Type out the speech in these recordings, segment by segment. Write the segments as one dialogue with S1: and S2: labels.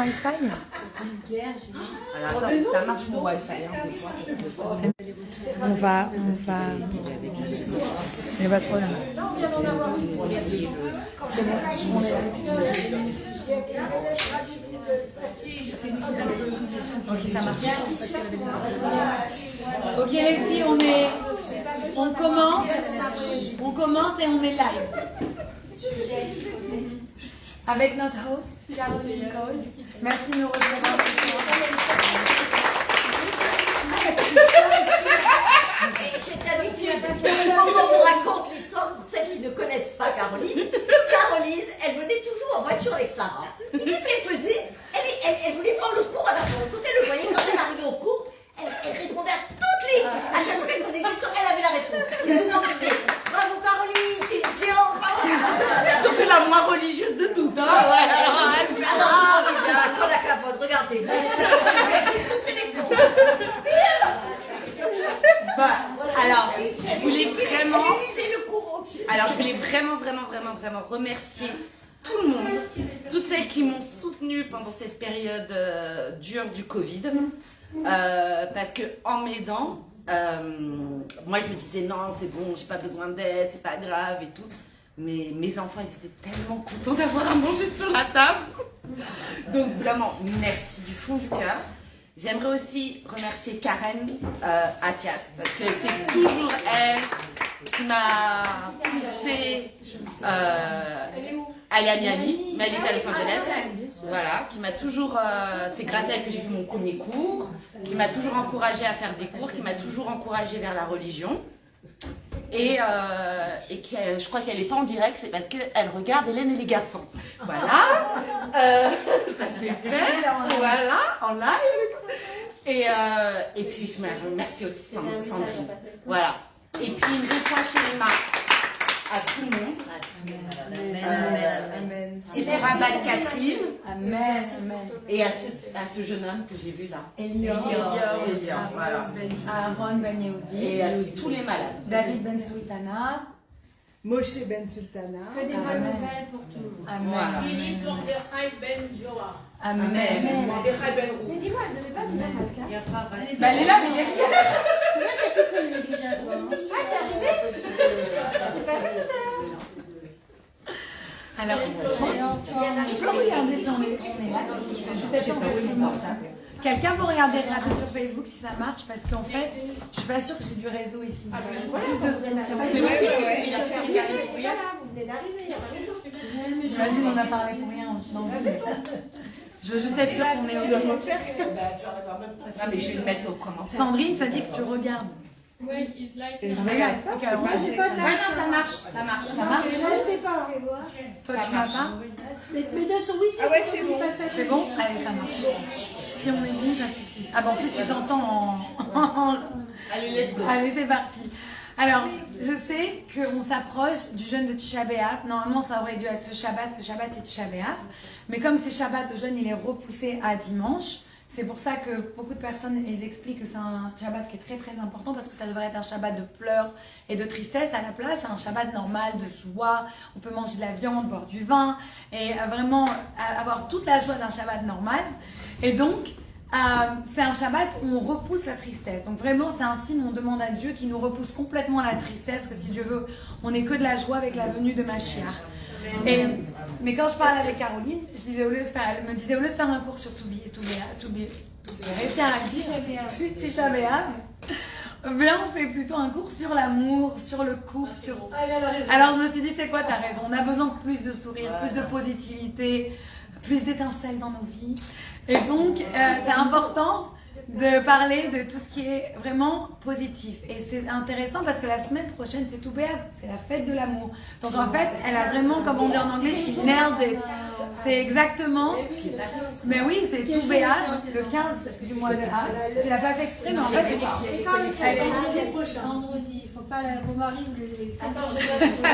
S1: Wi-Fi?
S2: Alors attends, ça marche mon Wi-Fi.
S1: On va... Il n'y a pas de problème. C'est bon, on est là. Ok, ça marche. Ok les filles, on commence et on est live. Avec notre host, Caroline Cole. Merci de nous recevoir.
S3: C'est habituel. Il faut qu'on vous raconte l'histoire pour celles qui ne connaissent pas Caroline. Caroline, elle venait toujours en voiture avec Sarah. Et qu'est-ce qu'elle faisait? Elle voulait voir le cours à la France. Donc elle le voyait quand elle arrivait au cours. Elle répondait à toutes les... À chaque fois qu'elle posait une question, elle avait la réponse. Et tout le monde disait bravo Caroline, tu es une géante.
S2: Surtout la moins religieuse de toutes. Hein.
S3: Ouais, alors on disait quand la capote, regardez, vous laissez toutes les réponses.
S2: Alors, je voulais vraiment...
S3: Lisez le cours entier.
S2: Alors, je voulais vraiment remercier tout le monde, toutes celles qui m'ont soutenue pendant cette période dure du Covid. Parce que en m'aidant, moi je me disais non, c'est bon, j'ai pas besoin d'aide, c'est pas grave et tout. Mais mes enfants, ils étaient tellement contents d'avoir à manger sur la table. Donc vraiment, merci du fond du cœur. J'aimerais aussi remercier Karen Athias, parce que c'est toujours elle qui m'a poussée. Elle est à Miami, mais elle est à Los Angeles. Voilà, qui m'a toujours. C'est grâce à elle que j'ai fait mon premier cours, qui m'a toujours encouragée à faire des cours, qui m'a toujours encouragée vers la religion. Et je crois qu'elle n'est pas en direct, c'est parce qu'elle regarde Hélène et les garçons. Voilà, ça s'est fait, voilà, en live. Et puis je remercie aussi Sandrine. Voilà. Et puis une fois chez Emma, à tout le monde. C'est pour Rabat Catherine.
S1: Amen.
S2: Et à ce jeune homme que j'ai vu là.
S1: Elior.
S2: Voilà.
S1: Aaron Ben Yehoudi.
S2: Et à tous les malades.
S1: David Ben Sultana.
S4: Moshe Ben Sultana.
S5: Que des bonnes nouvelles pour tout le monde.
S1: Amen.
S2: Voilà.
S6: Philippe Mordechai Ben Joa.
S1: Amen.
S6: Mordechai Ben Roux.
S5: Mais dis-moi, elle ne devait pas venir à Malka.
S2: Bah, elle est là, mais
S5: Ah, c'est arrivé. C'est pas vrai tout à l'heure.
S1: Alors, tu peux regarder son écran, on est là. Je sais pas où est mon portable. Quelqu'un peut regarder radio sur Facebook si ça marche, parce qu'en fait, je suis pas sûre que j'ai du réseau ici.
S2: c'est vrai,
S5: Voilà, vous venez d'arriver, il y a pas longtemps.
S1: J'imagine on a parlé pour rien dans le film. Je veux juste être sûre qu'on est au
S2: Non, mais je vais le mettre au commentaire.
S1: Sandrine, ça dit que tu regardes.
S6: Ouais, il live.
S1: Je regarde. Ok, alors moi j'ai pas de
S2: Ouais, non, ça marche.
S1: Ça marche.
S4: Moi, je t'ai pas.
S1: Toi, tu m'as pas?
S5: Mais deux sur Wi-Fi.
S4: Ah ouais, c'est bon.
S1: C'est bon? Allez, ça marche. Si on est bon, ça suffit. Ah bah en plus, tu t'entends en...
S2: Allez, let's go.
S1: Allez, c'est parti. Alors, je sais qu'on s'approche du jeûne de Tisha B'Av. Normalement, ça aurait dû être ce Shabbat. Ce Shabbat, c'est Tisha B'Av. Mais comme c'est Shabbat, le jeûne, il est repoussé à dimanche. C'est pour ça que beaucoup de personnes ils expliquent que c'est un Shabbat qui est très très important, parce que ça devrait être un Shabbat de pleurs et de tristesse. À la place, c'est un Shabbat normal de joie. On peut manger de la viande, boire du vin et vraiment avoir toute la joie d'un Shabbat normal. Et donc, c'est un Shabbat où on repousse la tristesse. Donc vraiment, c'est un signe où on demande à Dieu qu'il nous repousse complètement la tristesse, que si Dieu veut, on n'ait que de la joie avec la venue de Mashiach. Mais quand je parlais avec Caroline, je disais, elle me disait, au lieu de faire un cours sur réussir à vivre Tisha B'Av, bien on fait plutôt un cours sur l'amour, sur le couple, Alors je me suis dit, c'est quoi, t'as raison, on a besoin de plus de sourire, plus de positivité, plus d'étincelles dans nos vies. Et donc, c'est important de parler de tout ce qui est vraiment positif. Et c'est intéressant parce que la semaine prochaine, c'est tout B'Av, c'est la fête de l'amour. Donc en fait, elle a vraiment, comme on dit en anglais, she's nailed it. C'est exactement... Mais oui, c'est tout B'Av, le 15 du mois de Av. Tu l'as pas fait exprès, mais en fait...
S5: C'est quand le prochain vendredi. Il faut pas vos maris vous les élèves. Attends,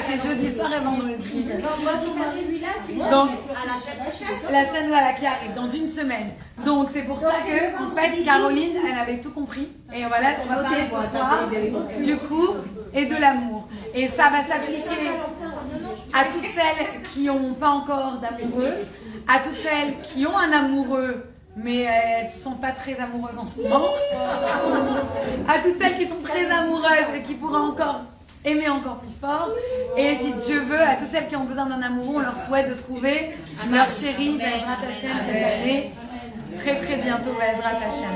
S1: c'est jeudi soir et vendredi.
S5: Moi, tu passes celui-là,
S1: Donc,
S5: à la semaine prochaine.
S1: la scène voilà, qui arrive dans une semaine. Donc c'est pour ça que, en fait, Caroline, elle avait tout compris. Et voilà, on va parler ce soir du couple et de l'amour. Et ça va s'appliquer à toutes celles qui n'ont pas encore d'amoureux, À toutes celles qui ont un amoureux, mais elles ne sont pas très amoureuses en ce moment. À toutes celles qui sont très amoureuses et qui pourraient encore aimer encore plus fort. Et si Dieu veut, à toutes celles qui ont besoin d'un amoureux, on leur souhaite de trouver leur chéri, Bezrat Hashem, cette année, très très bientôt, Bezrat Hashem.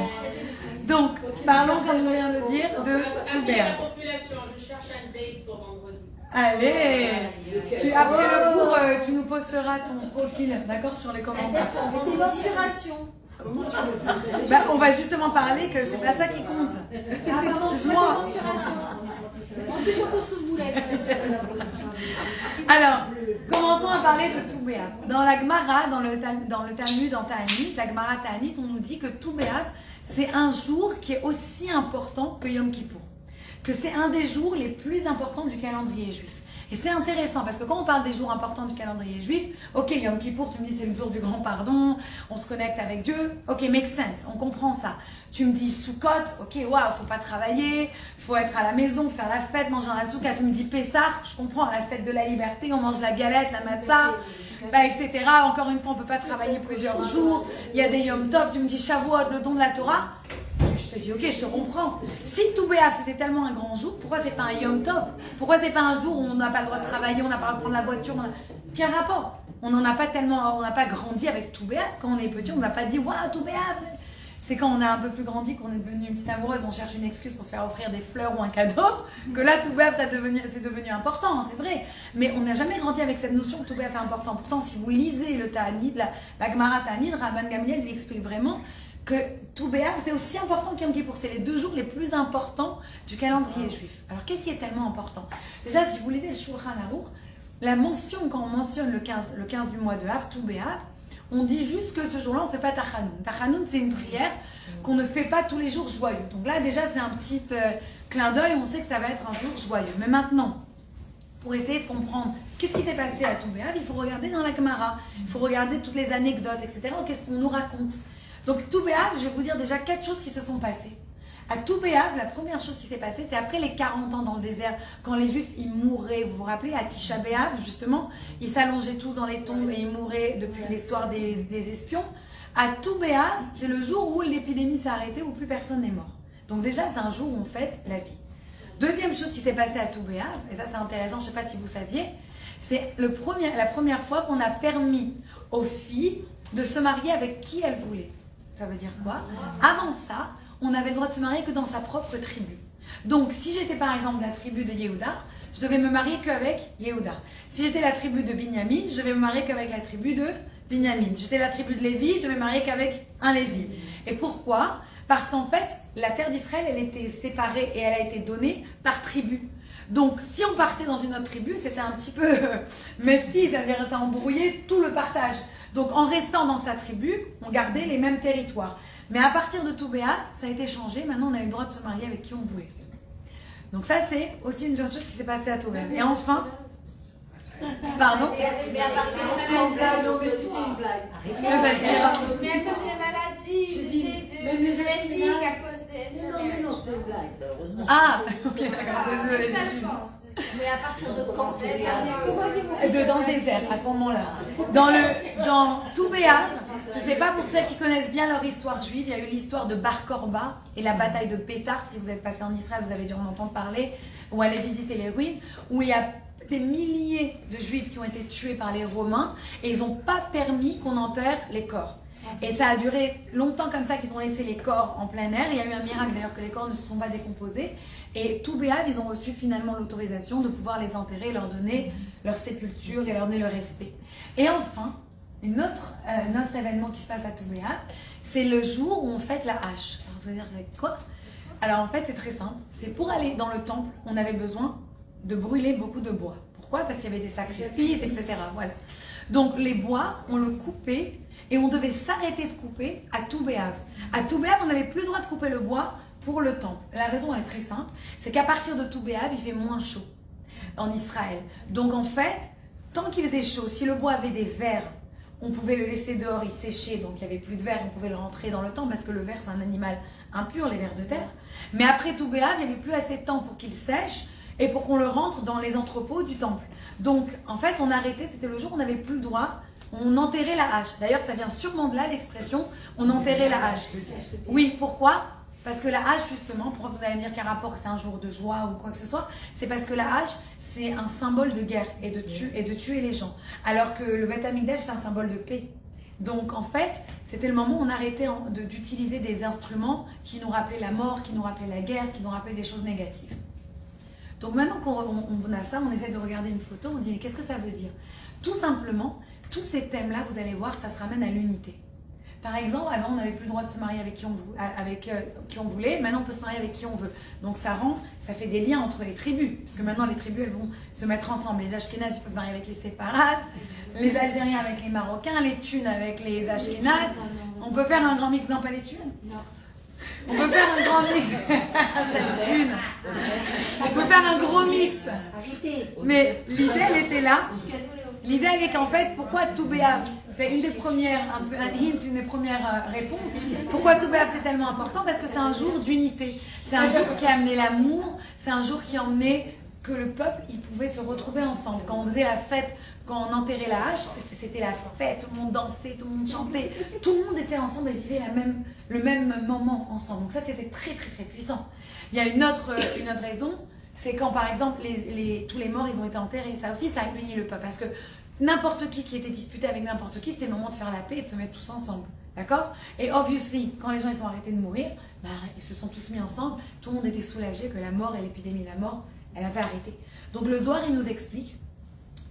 S1: Donc, parlons, comme je viens de dire, de
S6: Appelez
S1: Toubéa.
S6: la population, je cherche un date pour vendredi.
S1: Allez, après le cours, tu nous posteras ton profil, d'accord, sur les commentaires.
S5: Des mensurations.
S1: Bah, on va justement parler que c'est pas ça qui compte. Excuse-moi.
S5: Plutôt couscous boulette.
S1: Alors, commençons à parler de Toubéa. Dans la Gemara, dans le Talmud, en Ta'anit, la Gemara Ta'anit, on nous dit que Toubéa, c'est un jour qui est aussi important que Yom Kippour. Que c'est un des jours les plus importants du calendrier juif. Et c'est intéressant parce que quand on parle des jours importants du calendrier juif, ok, Yom Kippour, tu me dis c'est le jour du grand pardon, on se connecte avec Dieu, ok, make sense, on comprend ça. Tu me dis Sukkot, ok, waouh, faut pas travailler, faut être à la maison, faire la fête, manger un soukha. Tu me dis Pessah, je comprends, la fête de la liberté, on mange la galette, la matzah, bah, etc. Encore une fois, on peut pas travailler plusieurs jours, il y a des Yom Tov, tu me dis Shavuot, le don de la Torah. Je te dis, ok, je te comprends. Si Toubéa, c'était tellement un grand jour, pourquoi c'est pas un Yom Tov? Pourquoi c'est pas un jour où on n'a pas le droit de travailler, on n'a pas le droit de prendre la voiture? Quel rapport? On n'en a pas tellement, on n'a pas grandi avec Toubéa. Quand on est petit, on n'a pas dit, waouh, Toubéa. C'est quand on a un peu plus grandi, qu'on est devenu une petite amoureuse, on cherche une excuse pour se faire offrir des fleurs ou un cadeau, que là, Toubéa, c'est devenu important, c'est vrai. Mais on n'a jamais grandi avec cette notion que Toubéa est important. Pourtant, si vous lisez le Ta'anit, la Gemara Ta'anit, Rabban Gamliel lui explique vraiment que Toubéa, c'est aussi important qu'Yom Kippour. C'est les 2 jours les plus importants du calendrier juif. Alors, qu'est-ce qui est tellement important? Déjà, si vous lisez le Shulchan Aruch, la mention, quand on mentionne le 15 du mois de Av, Toubéa, on dit juste que ce jour-là, on ne fait pas Tachanoun. Tachanoun, c'est une prière qu'on ne fait pas tous les jours joyeux. Donc là, déjà, c'est un petit clin d'œil. On sait que ça va être un jour joyeux. Mais maintenant, pour essayer de comprendre qu'est-ce qui s'est passé à Toubéa, il faut regarder dans la Gemara. Il faut regarder toutes les anecdotes, etc. Qu'est-ce qu'on nous raconte? Donc, Toubéa, je vais vous dire déjà 4 choses qui se sont passées. À Toubéa, la première chose qui s'est passée, c'est après les 40 ans dans le désert, quand les Juifs, ils mouraient. Vous vous rappelez, à Tisha B'Av, justement, ils s'allongeaient tous dans les tombes et ils mouraient depuis l'histoire des espions. À Toubéa, c'est le jour où l'épidémie s'est arrêtée, où plus personne n'est mort. Donc déjà, c'est un jour où on fête la vie. Deuxième chose qui s'est passée à Toubéa, et ça c'est intéressant, je ne sais pas si vous saviez, c'est la première fois qu'on a permis aux filles de se marier avec qui elles voulaient. Ça veut dire quoi? Avant ça, on avait le droit de se marier que dans sa propre tribu. Donc, si j'étais par exemple de la tribu de Yehuda, je devais me marier qu'avec Yehuda. Si j'étais la tribu de Binyamin, je devais me marier qu'avec la tribu de Binyamin. Si j'étais la tribu de Lévi, je devais me marier qu'avec un Lévi. Et pourquoi? Parce qu'en fait, la terre d'Israël, elle était séparée et elle a été donnée par tribu. Donc, si on partait dans une autre tribu, c'était un petit peu messy, c'est-à-dire ça embrouillait tout le partage. Donc, en restant dans sa tribu, on gardait les mêmes territoires. Mais à partir de Toubéa, ça a été changé. Maintenant, on a eu le droit de se marier avec qui on voulait. Donc ça, c'est aussi une chose qui s'est passée à Toubéa. Et enfin... Pardon?
S3: Mais à partir de
S5: Mais à cause des maladies, tu sais, de génétique, à cause des...
S4: Non, c'était une blague.
S3: Heureusement.
S1: Ah, ok, d'accord, désolée,
S5: Ça,
S1: je
S5: je
S1: suis...
S5: pense.
S3: Mais à partir de quand c'est
S1: Dans le désert, à ce moment-là. Dans Toubéa, je ne sais pas pour celles qui connaissent bien leur histoire juive, il y a eu l'histoire de Bar Korba et la bataille de Pétar. Si vous êtes passé en Israël, vous avez dû en entendre parler, ou aller visiter les ruines, où il y a des milliers de juifs qui ont été tués par les Romains et ils n'ont pas permis qu'on enterre les corps. Et ça a duré longtemps comme ça qu'ils ont laissé les corps en plein air. Il y a eu un miracle d'ailleurs que les corps ne se sont pas décomposés. Et Toubéa, ils ont reçu finalement l'autorisation de pouvoir les enterrer, leur donner leur sépulture et leur donner le respect. Et enfin, un autre événement qui se passe à Toubéa, c'est le jour où on fête la hache. Alors vous allez dire, c'est quoi? Alors en fait, c'est très simple. C'est pour aller dans le temple, on avait besoin de brûler beaucoup de bois. Pourquoi? Parce qu'il y avait des sacrifices, etc. Voilà. Donc les bois, on le coupait et on devait s'arrêter de couper à Toubéa. À Toubéa, on n'avait plus le droit de couper le bois pour le temple. La raison elle est très simple, c'est qu'à partir de Toubéa, il fait moins chaud en Israël. Donc en fait, tant qu'il faisait chaud, si le bois avait des vers, on pouvait le laisser dehors, il séchait, donc il n'y avait plus de vers, on pouvait le rentrer dans le temple parce que le ver c'est un animal impur, les vers de terre. Mais après Toubéa, il n'y avait plus assez de temps pour qu'il sèche et pour qu'on le rentre dans les entrepôts du temple. Donc, en fait, on arrêtait, c'était le jour où on n'avait plus le droit On enterrait la hache. D'ailleurs, ça vient sûrement de là l'expression on enterrait la hache. Oui, pourquoi? Parce que la hache, justement, pourquoi vous allez me dire qu'un rapport c'est un jour de joie ou quoi que ce soit, c'est parce que la hache, c'est un symbole de guerre et de tuer les gens. Alors que le Beth Amikdash, c'est un symbole de paix. Donc en fait, c'était le moment où on arrêtait d'utiliser des instruments qui nous rappelaient la mort, qui nous rappelaient la guerre, qui nous rappelaient des choses négatives. Donc maintenant qu'on a ça, on essaie de regarder une photo, on dit mais qu'est-ce que ça veut dire? Tout simplement, tous ces thèmes-là, vous allez voir, ça se ramène à l'unité. Par exemple, avant on n'avait plus le droit de se marier avec qui on voulait, maintenant on peut se marier avec qui on veut. Donc ça fait des liens entre les tribus, parce que maintenant les tribus elles vont se mettre ensemble. Les Ashkénazes ils peuvent se marier avec les séfarades, les Algériens avec les Marocains, les Thunes avec les Ashkénazes. On peut faire un grand mix, non pas les Thunes. On peut faire un grand mix. Cette Thune. On peut faire un gros mix. Mais l'idée elle était là. L'idée elle est qu'en fait, pourquoi tout béab? C'est une des premières, un hint, une des premières réponses. Pourquoi tout béab c'est tellement important? Parce que c'est un jour d'unité. C'est un jour qui a amené l'amour. C'est un jour qui a emmené que le peuple, il pouvait se retrouver ensemble. Quand on faisait la fête, quand on enterrait la hache, c'était la fête, tout le monde dansait, tout le monde chantait. Tout le monde était ensemble et vivait le même moment ensemble. Donc ça, c'était très, très, très puissant. Il y a une autre raison, c'est quand, par exemple, tous les morts, ils ont été enterrés. Ça aussi, ça a uni le peuple. Parce que n'importe qui était disputé avec n'importe qui, c'était le moment de faire la paix et de se mettre tous ensemble. D'accord? Et obviously, quand les gens ils ont arrêté de mourir, ils se sont tous mis ensemble. Tout le monde était soulagé que la mort et l'épidémie de la mort, elle avait arrêté. Donc le Zohar, il nous explique,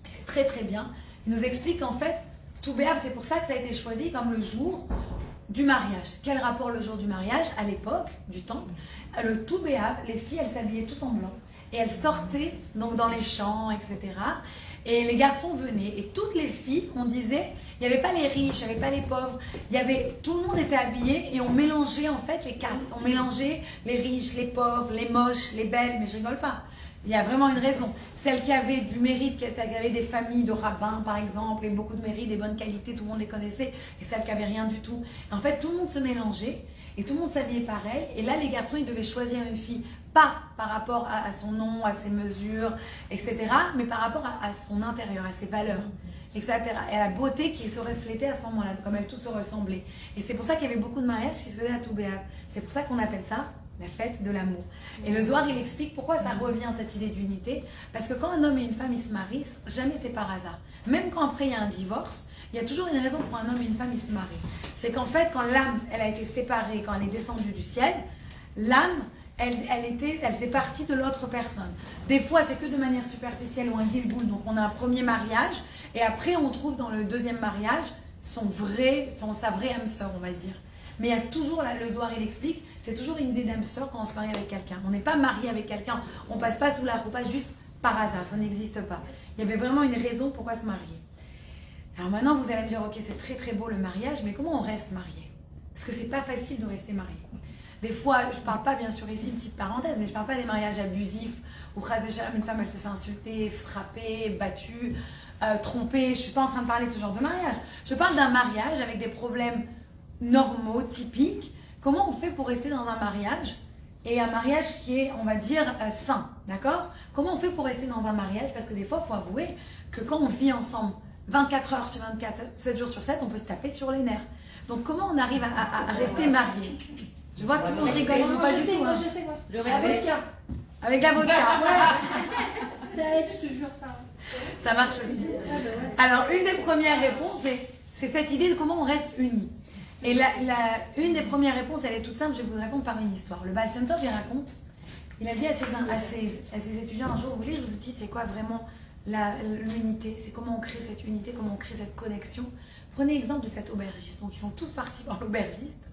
S1: c'est très très bien, il nous explique qu'en fait, Tou B'Av, c'est pour ça que ça a été choisi comme le jour du mariage. Quel rapport le jour du mariage? À l'époque du temple, le Tou B'Av, les filles, elles s'habillaient toutes en blanc. Et elles sortaient donc dans les champs, etc. Et les garçons venaient. Et toutes les filles, on disait, il n'y avait pas les riches, il n'y avait pas les pauvres. Tout le monde était habillé et on mélangeait en fait les castes. On mélangeait les riches, les pauvres, les moches, les belles. Mais je rigole pas. Il y a vraiment une raison. Celles qui avaient du mérite, celles qui avaient des familles de rabbins par exemple, et beaucoup de mérite, des bonnes qualités, tout le monde les connaissait. Et celles qui n'avaient rien du tout. Et en fait, tout le monde se mélangeait. Et tout le monde s'habillait pareil. Et là, les garçons, ils devaient choisir une fille. Pas par rapport à son nom, à ses mesures, etc. Mais par rapport à son intérieur, à ses valeurs, etc. Et à la beauté qui se reflétait à ce moment-là, comme elles toutes se ressemblaient. Et c'est pour ça qu'il y avait beaucoup de mariages qui se faisaient à Tou B'Av. C'est pour ça qu'on appelle ça la fête de l'amour. Et le Zohar, il explique pourquoi ça revient, cette idée d'unité. Parce que quand un homme et une femme, ils se marient, jamais c'est par hasard. Même quand après il y a un divorce, il y a toujours une raison pour un homme et une femme, ils se marient. C'est qu'en fait, quand l'âme, elle a été séparée, quand elle est descendue du ciel, l'âme, elle faisait partie de l'autre personne. Des fois, c'est que de manière superficielle ou un guilboul. Donc, on a un premier mariage. Et après, on trouve dans le deuxième mariage sa vraie âme sœur, on va dire. Mais il y a toujours, là, le Zohar, il explique, c'est toujours une idée d'âme sœur quand on se marie avec quelqu'un. On n'est pas marié avec quelqu'un. On passe pas sous la roupa juste par hasard. Ça n'existe pas. Il y avait vraiment une raison pourquoi se marier. Alors maintenant, vous allez me dire, ok, c'est très très beau le mariage, mais comment on reste marié? Parce que c'est pas facile de rester marié. Des fois, je ne parle pas, bien sûr, ici, une petite parenthèse, mais je ne parle pas des mariages abusifs où, une femme, elle se fait insulter, frapper, battue, tromper. Je ne suis pas en train de parler de ce genre de mariage. Je parle d'un mariage avec des problèmes normaux, typiques. Comment on fait pour rester dans un mariage? Et un mariage qui est, on va dire, sain, d'accord? Comment on fait pour rester dans un mariage? Parce que des fois, il faut avouer que quand on vit ensemble 24 heures sur 24, 7 jours sur 7, on peut se taper sur les nerfs. Donc, comment on arrive à rester marié? Je vois que tout le monde rigole, pas du tout.
S5: Je sais.
S3: Le respect.
S1: Avec la vodka.
S5: Ça aide, je te jure, ça.
S1: Ça marche aussi. Alors, une des premières réponses, c'est cette idée de comment on reste unis. Et une des premières réponses, elle est toute simple, je vais vous répondre par une histoire. Le Baal Shem Tov, il raconte, il a dit à ses étudiants un jour, vous voulez, je vous ai dit, c'est quoi vraiment l'unité? C'est comment on crée cette unité, comment on crée cette connexion. Prenez exemple de cet aubergiste. Donc, ils sont tous partis voir l'aubergiste.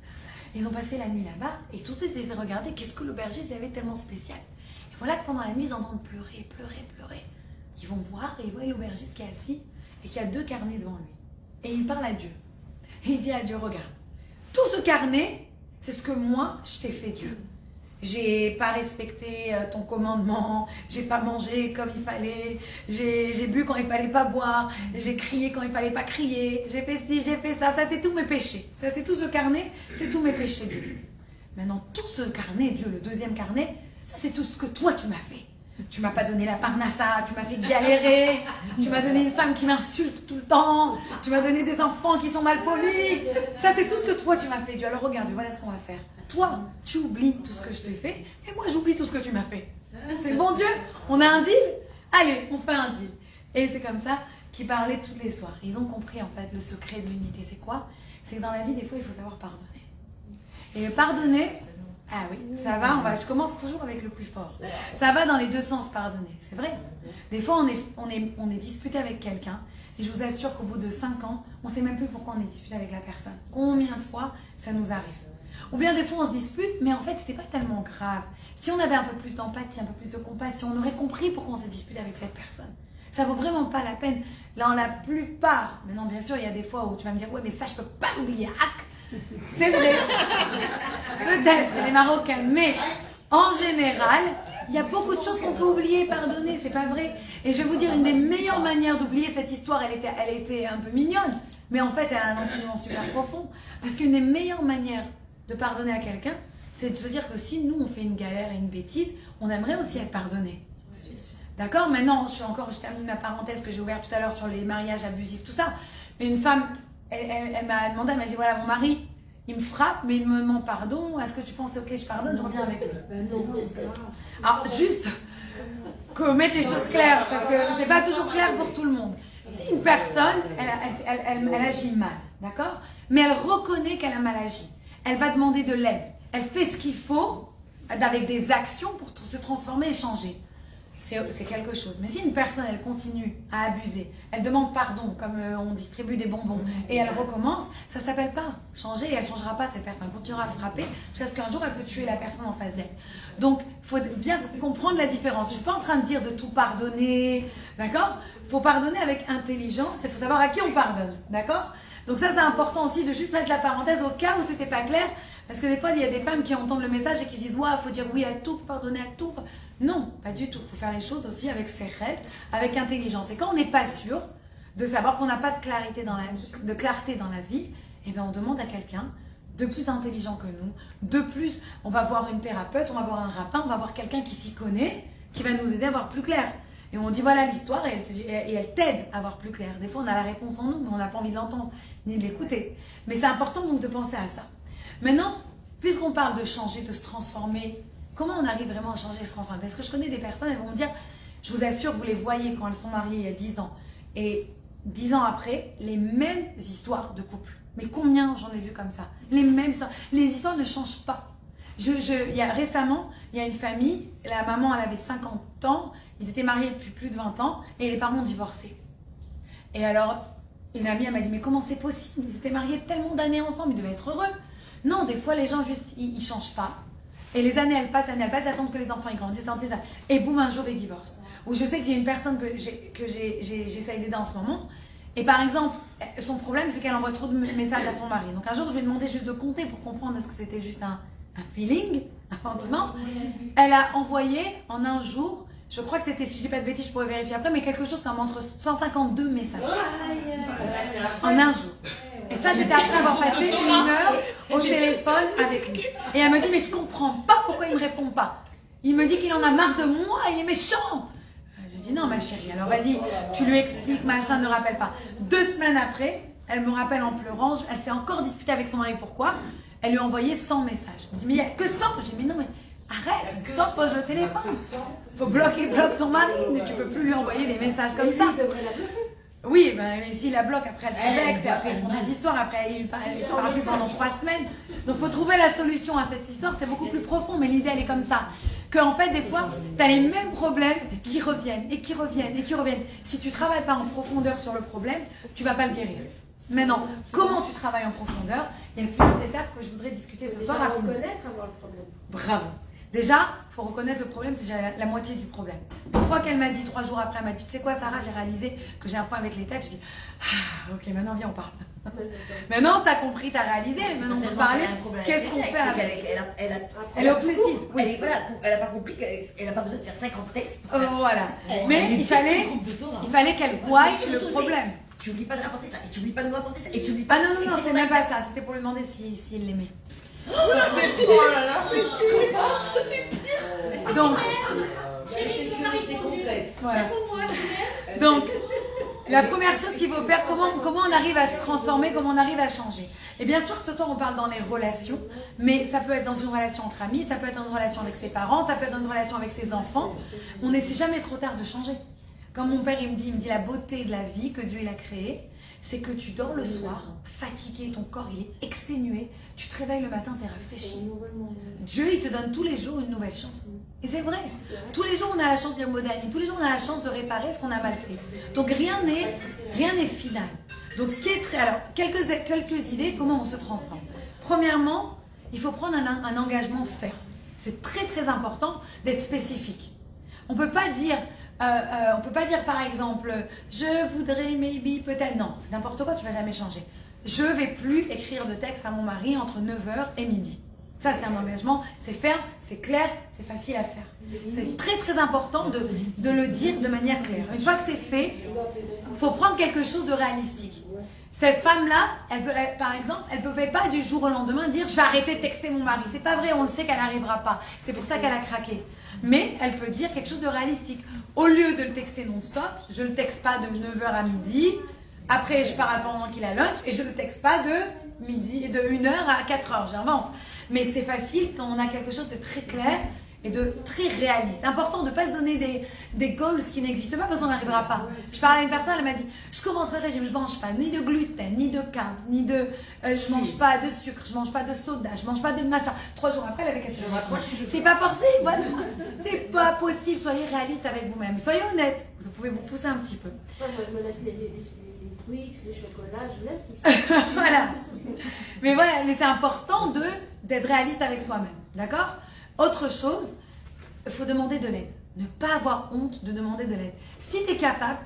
S1: Ils ont passé la nuit là-bas et tous ils ont regardé qu'est-ce que l'aubergiste avait tellement spécial. Et voilà que pendant la nuit, ils entendent pleurer. Ils vont voir et ils voient l'aubergiste qui est assis et qui a 2 carnets devant lui. Et il parle à Dieu. Et il dit à Dieu, regarde, tout ce carnet, c'est ce que moi, je t'ai fait, Dieu. J'ai pas respecté ton commandement, j'ai pas mangé comme il fallait, j'ai bu quand il fallait pas boire, j'ai crié quand il fallait pas crier, j'ai fait ci, j'ai fait ça c'est tous mes péchés. Ça c'est tout ce carnet, c'est tous mes péchés, Dieu. Maintenant tout ce carnet, Dieu, le deuxième carnet, ça c'est tout ce que toi tu m'as fait. Tu m'as pas donné la parnassa, tu m'as fait galérer, tu m'as donné une femme qui m'insulte tout le temps, tu m'as donné des enfants qui sont mal polis. Ça, c'est tout ce que toi, tu m'as fait. Dieu, alors regarde, voilà ce qu'on va faire. Toi, tu oublies tout ce que je t'ai fait, et moi, j'oublie tout ce que tu m'as fait. C'est bon Dieu, on a un deal? Allez, on fait un deal. Et c'est comme ça qu'ils parlaient tous les soirs. Ils ont compris, en fait, le secret de l'unité. C'est quoi? C'est que dans la vie, des fois, il faut savoir pardonner. Et pardonner... Ah oui, ça va, je commence toujours avec le plus fort. Ça va dans les deux sens, pardonner, c'est vrai. Des fois, on est disputé avec quelqu'un, et je vous assure qu'au bout de 5 ans, on ne sait même plus pourquoi on est disputé avec la personne. Combien de fois ça nous arrive? Ou bien des fois, on se dispute, mais en fait, c'était pas tellement grave. Si on avait un peu plus d'empathie, un peu plus de compassion, on aurait compris pourquoi on s'est disputé avec cette personne. Ça vaut vraiment pas la peine. Là, la plupart, maintenant, bien sûr, il y a des fois où tu vas me dire, ouais, mais ça, je peux pas l'oublier. C'est vrai, peut-être les Marocains, mais en général, il y a beaucoup de choses qu'on peut oublier, pardonner, c'est pas vrai. Et je vais vous dire, une des meilleures manières d'oublier cette histoire, elle était un peu mignonne, mais en fait, elle a un enseignement super profond. Parce qu'une des meilleures manières de pardonner à quelqu'un, c'est de se dire que si nous, on fait une galère et une bêtise, on aimerait aussi être pardonné. D'accord? Maintenant, je termine ma parenthèse que j'ai ouverte tout à l'heure sur les mariages abusifs, tout ça. Une femme... Elle m'a demandé, elle m'a dit, voilà, mon mari, il me frappe, mais il me demande pardon. Est-ce que tu penses, ok, je pardonne, je reviens avec lui. Alors, juste mettre les choses claires, parce que c'est pas toujours clair pour tout le monde. Si une personne, elle agit mal, d'accord? Mais elle reconnaît qu'elle a mal agi. Elle va demander de l'aide. Elle fait ce qu'il faut, avec des actions pour se transformer et changer. C'est quelque chose. Mais si une personne, elle continue à abuser, elle demande pardon, comme on distribue des bonbons, et elle recommence, ça ne s'appelle pas changer, et elle ne changera pas, cette personne. Elle continuera à frapper, jusqu'à ce qu'un jour, elle peut tuer la personne en face d'elle. Donc, il faut bien comprendre la différence. Je ne suis pas en train de dire de tout pardonner, d'accord? Il faut pardonner avec intelligence, il faut savoir à qui on pardonne, d'accord? Donc ça, c'est important aussi de juste mettre la parenthèse au cas où c'était pas clair, parce que des fois, il y a des femmes qui entendent le message et qui se disent « Ouais, il faut dire oui à tout, il faut pardonner à tout. » Non, pas du tout. Il faut faire les choses aussi avec ses règles, avec intelligence. Et quand on n'est pas sûr de savoir qu'on n'a pas de clarté dans la vie, eh bien, on demande à quelqu'un de plus intelligent que nous, de plus, on va voir une thérapeute, on va voir un rabbin, on va voir quelqu'un qui s'y connaît, qui va nous aider à voir plus clair. Et on dit voilà l'histoire et elle t'aide à voir plus clair. Des fois, on a la réponse en nous, mais on n'a pas envie de l'entendre ni de l'écouter. Mais c'est important donc de penser à ça. Maintenant, puisqu'on parle de changer, de se transformer, comment on arrive vraiment à changer et se transformer? Parce que je connais des personnes, elles vont me dire, je vous assure, vous les voyez quand elles sont mariées il y a 10 ans. Et 10 ans après, les mêmes histoires de couple. Mais combien j'en ai vu comme ça? Les mêmes histoires. Les histoires ne changent pas. Récemment, il y a une famille, la maman, elle avait 50 ans, ils étaient mariés depuis plus de 20 ans, et les parents ont divorcé. Et alors, une amie, elle m'a dit, mais comment c'est possible? Ils étaient mariés tellement d'années ensemble, ils devaient être heureux. Non, des fois, les gens, juste, ils changent pas. Et les années, elles passent, attendent que les enfants ils grandissent, et boum, un jour, ils divorcent. Ou je sais qu'il y a une personne que j'essaye d'aider en ce moment, et par exemple, son problème, c'est qu'elle envoie trop de messages à son mari. Donc un jour, je lui ai demandé juste de compter pour comprendre est-ce que c'était juste un feeling, un sentiment. Elle a envoyé en un jour, je crois que c'était, si je dis pas de bêtises, je pourrais vérifier après, mais quelque chose comme entre 152 messages. En un jour. Et ça, c'était après avoir passé 1 heure au téléphone avec lui. Et elle me dit, mais je comprends pas pourquoi il me répond pas. Il me dit qu'il en a marre de moi, il est méchant. Je lui dis, non ma chérie, alors vas-y, tu lui expliques, machin, ne rappelle pas. 2 semaines après, elle me rappelle en pleurant, elle s'est encore disputée avec son mari, pourquoi? Elle lui a envoyé 100 messages. Elle me dit, mais il n'y a que 100. Je dis, mais non, mais arrête, stop, pose le téléphone. Faut bloque ton mari, tu peux plus lui envoyer des messages comme ça. Oui, mais s'il la bloque, après elle se vexe, et après ils font des histoires, après ils se parlent plus pendant 3 semaines. Donc il faut trouver la solution à cette histoire, c'est beaucoup plus profond, mais l'idée elle est comme ça. Qu'en fait, des fois, tu as les mêmes problèmes qui reviennent, et qui reviennent, et qui reviennent. Si tu ne travailles pas en profondeur sur le problème, tu ne vas pas le guérir. Maintenant, comment tu travailles en profondeur? Il y a plusieurs étapes que je voudrais discuter ce soir.
S5: Reconnaître avoir le problème.
S1: Bravo. Déjà, il faut reconnaître le problème, c'est déjà la moitié du problème. Une fois qu'elle m'a dit, 3 jours après, elle m'a dit, tu sais quoi Sarah, j'ai réalisé que j'ai un point avec les textes. Je dis, ah, ok, maintenant viens, on parle. Maintenant, tu as compris, tu as réalisé, maintenant on peut parler. Qu'est-ce qu'on fait avec elle est obsessive.
S3: Oui. Elle n'a pas compris qu'elle n'a pas besoin de faire 50 textes.
S1: Voilà. Mais il fallait qu'elle voie le problème.
S3: Tu n'oublies pas de rapporter ça, et tu n'oublies pas de me rapporter ça, et tu n'oublies pas.
S1: Ah non, c'était même pas ça, c'était pour lui demander s'il l'aimait.
S2: Oh là là, c'est pire.
S1: Donc,
S7: vérité complète.
S1: Voilà.
S6: Pour moi, tu m'aimes.
S1: Donc, la première chose qu'il faut faire, comment on arrive à se transformer, comment on arrive à changer. Et bien sûr, ce soir, on parle dans les relations, mais ça peut être dans une relation entre amis, ça peut être dans une relation avec ses parents, ça peut être dans une relation avec ses enfants. On n'est jamais trop tard de changer. Comme mon père, il me dit la beauté de la vie que Dieu il a créée, c'est que tu dors le soir, fatigué, ton corps il est exténué, tu te réveilles le matin, tu es rafraîchi. Dieu, il te donne tous les jours une nouvelle chance. Et c'est vrai. Tous les jours, on a la chance de dire Modani. Tous les jours, on a la chance de réparer ce qu'on a mal fait. Donc, rien n'est final. Donc, ce qui est très... Alors, quelques idées, comment on se transforme. Premièrement, il faut prendre un engagement ferme. C'est très, très important d'être spécifique. On ne peut pas dire... par exemple, je voudrais, maybe, peut-être. Non, c'est n'importe quoi, tu ne vas jamais changer. Je ne vais plus écrire de texte à mon mari entre 9h et midi. Ça, c'est un engagement, c'est ferme, c'est clair, c'est facile à faire. C'est très très important de le dire de manière claire. Une fois que c'est fait, il faut prendre quelque chose de réalistique. Cette femme-là, par exemple, elle ne pouvait pas du jour au lendemain dire « je vais arrêter de texter mon mari ». C'est pas vrai, on le sait qu'elle n'arrivera pas. C'est pour ça qu'elle a craqué. Mais elle peut dire quelque chose de réalistique. Au lieu de le texter non-stop, je ne le texte pas de 9h à midi. Après, je pars pendant qu'il a lunch et je ne le texte pas de 1h à 4h. J'invente. Mais c'est facile quand on a quelque chose de très clair et de très réaliste. Important de ne pas se donner des goals qui n'existent pas parce qu'on n'arrivera pas. Je parlais à une personne, elle m'a dit je commence le régime, je ne mange pas ni de gluten, ni de carbs, ni de. Je ne mange pas de sucre, je ne mange pas de soda, je ne mange pas de machin. 3 jours après, elle avait cassé. C'est pas forcé, voilà. C'est pas possible. Soyez réaliste avec vous-même. Soyez honnête. Vous pouvez vous pousser un petit peu.
S8: Moi, je me laisse les Twix, les chocolats, je laisse tout ça.
S1: Voilà. Mais c'est important d'être réaliste avec soi-même. D'accord ? Autre chose, il faut demander de l'aide. Ne pas avoir honte de demander de l'aide. Si tu es capable,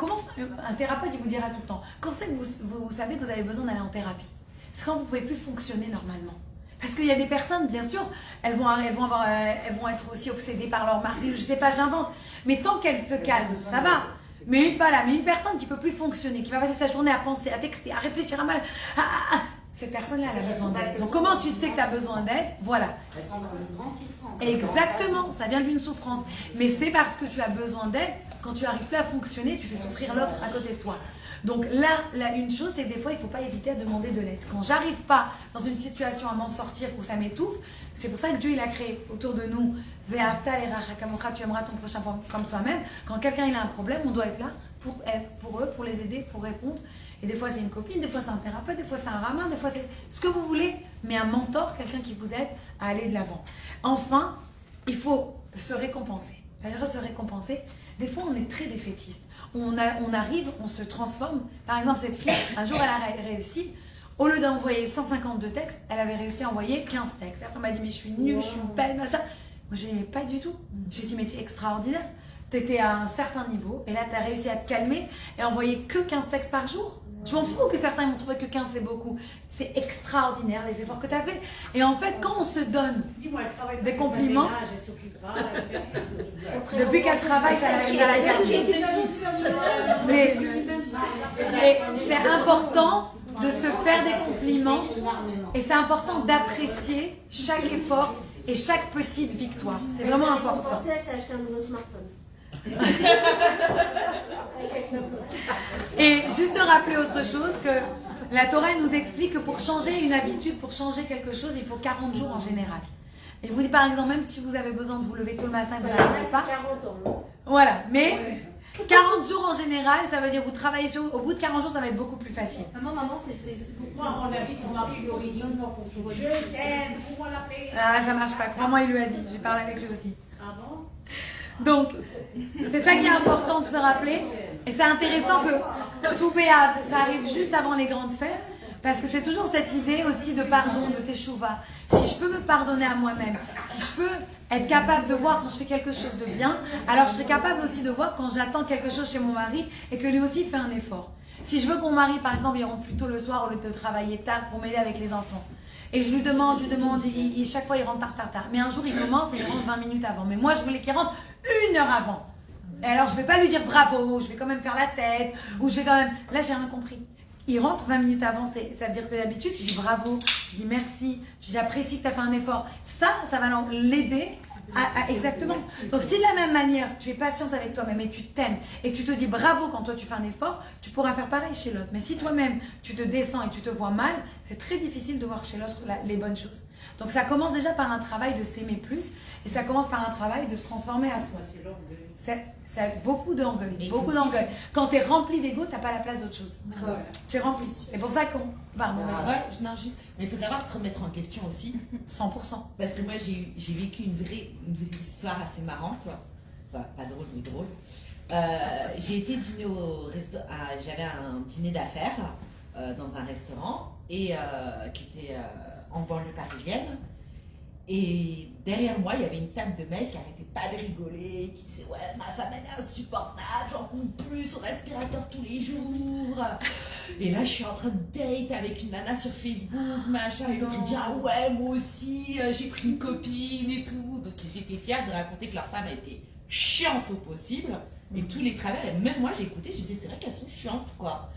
S1: un thérapeute il vous dira tout le temps, quand c'est que vous savez que vous avez besoin d'aller en thérapie, c'est quand vous ne pouvez plus fonctionner normalement. Parce qu'il y a des personnes, bien sûr, elles vont être aussi obsédées par leur mari, je ne sais pas, j'invente. Mais tant qu'elles se calment, ça va. Mais une personne qui ne peut plus fonctionner, qui va passer sa journée à penser, à texter, à réfléchir à mal, cette personne-là, elle a besoin d'aide. Donc comment tu sais que tu as besoin d'aide ? Voilà.
S7: Elles sont dans une grande souffrance.
S1: Exactement, ça vient d'une souffrance. Mais c'est parce que tu as besoin d'aide, quand tu n'arrives plus à fonctionner, tu fais souffrir l'autre à côté de toi. Donc là, une chose, c'est que des fois, il ne faut pas hésiter à demander de l'aide. Quand j'arrive pas dans une situation à m'en sortir où ça m'étouffe, c'est pour ça que Dieu il a créé autour de nous Ve'afta l'eracha kamocha, tu aimeras ton prochain comme toi-même. Quand quelqu'un il a un problème, on doit être là pour eux, pour les aider, pour répondre. Et des fois c'est une copine, des fois c'est un thérapeute, des fois c'est un rabbin, des fois c'est ce que vous voulez, mais un mentor, quelqu'un qui vous aide à aller de l'avant. Enfin, il faut se récompenser. D'ailleurs, se récompenser, des fois on est très défaitiste. On arrive, on se transforme. Par exemple, cette fille, un jour elle a réussi, au lieu d'envoyer 152 textes, elle avait réussi à envoyer 15 textes. Après elle m'a dit mais je suis nulle, je suis belle, machin. Moi je lui ai dit mais pas du tout. Je lui ai dit mais tu es extraordinaire. Tu étais à un certain niveau et là tu as réussi à te calmer et envoyer que 15 textes par jour. Je m'en fous que certains vont trouver que 15 c'est beaucoup. C'est extraordinaire les efforts que tu as fait. Et en fait, quand on se donne des compliments, depuis qu'elle travaille, elle a la mais c'est important de se faire des compliments et c'est important d'apprécier chaque effort et chaque petite victoire. C'est vraiment important.
S8: C'est acheter un nouveau smartphone.
S1: Et juste rappeler autre chose, que la Torah nous explique que pour changer une habitude, pour changer quelque chose, il faut 40 jours en général. Et vous dites par exemple, même si vous avez besoin de vous lever tôt le matin et vous n'arrivez pas,
S8: 40 ans.
S1: voilà, mais 40 jours en général, ça veut dire vous travaillez au bout de 40 jours, ça va être beaucoup plus facile.
S5: Maman, c'est pourquoi
S7: Moi, à mon avis, son mari lui aurait dit une fois pour jouer. Je t'aime, pour la paix.
S1: Ah, ça marche pas. Crois-moi, il lui a dit. J'ai parlé avec lui aussi.
S7: Ah bon?
S1: Donc, c'est ça qui est important de se rappeler. Et c'est intéressant que tout ça arrive juste avant les grandes fêtes. Parce que c'est toujours cette idée aussi de pardon, de teshuva. Si je peux me pardonner à moi-même, si je peux être capable de voir quand je fais quelque chose de bien, alors je serai capable aussi de voir quand j'attends quelque chose chez mon mari et que lui aussi fait un effort. Si je veux que mon mari, par exemple, il rentre plus tôt le soir au lieu de travailler tard pour m'aider avec les enfants, et je lui demande, chaque fois il rentre tard. Mais un jour il commence et il rentre 20 minutes avant. Mais moi je voulais qu'il rentre 1 heure avant. Et alors je vais pas lui dire bravo, je vais quand même faire la tête, ou je vais quand même... Là j'ai rien compris. Il rentre 20 minutes avant, ça veut dire que d'habitude je dis bravo, je dis merci, j'apprécie que tu as fait un effort. Ça va l'aider Exactement. Donc si de la même manière, tu es patiente avec toi-même et tu t'aimes et tu te dis bravo quand toi tu fais un effort, tu pourras faire pareil chez l'autre. Mais si toi-même tu te descends et tu te vois mal, c'est très difficile de voir chez l'autre les bonnes choses. Donc ça commence déjà par un travail de s'aimer plus et ça commence par un travail de se transformer à soi. C'est beaucoup d'orgueil, beaucoup d'orgueil. Quand tu es rempli d'ego, tu n'as pas la place d'autre chose. Tu es rempli. C'est pour ça qu'on... Pardon.
S9: Ouais, non, juste... Mais il faut savoir se remettre en question aussi.
S1: 100%.
S9: Parce que moi, j'ai vécu une vraie histoire assez marrante. Enfin, pas drôle, mais drôle. J'ai été dîner au restaurant. J'avais un dîner d'affaires dans un restaurant et qui était en banlieue parisienne. Et derrière moi, il y avait une table de mecs qui n'arrêtait pas de rigoler, qui disait « Ouais, ma femme, elle est insupportable, j'en compte plus son aspirateur tous les jours. » Et là, je suis en train de date avec une nana sur Facebook, machin. Et l'autre, il dit « Ah ouais, moi aussi, j'ai pris une copine et tout. » Donc, ils étaient fiers de raconter que leur femme a été chiante au possible. Et tous les travers, et même moi, j'écoutais, je disais « C'est vrai qu'elles sont chiantes, quoi. »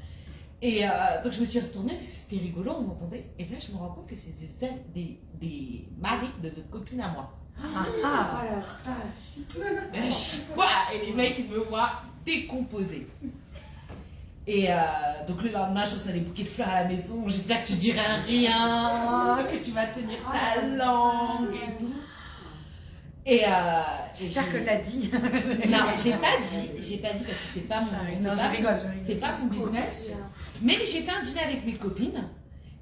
S9: Et donc je me suis retournée, c'était rigolo, on m'entendait. Et là, je me rends compte que c'est des maris de copines à moi. Et les mecs, ils me voient décomposée. Et donc le lendemain, je reçois des bouquets de fleurs à la maison. J'espère que tu diras rien, que tu vas tenir ta langue et tout. Et
S1: j'espère que t'as dit.
S9: Non, j'ai pas dit parce que c'est pas c'est pas mon business. Mais j'ai fait un dîner avec mes copines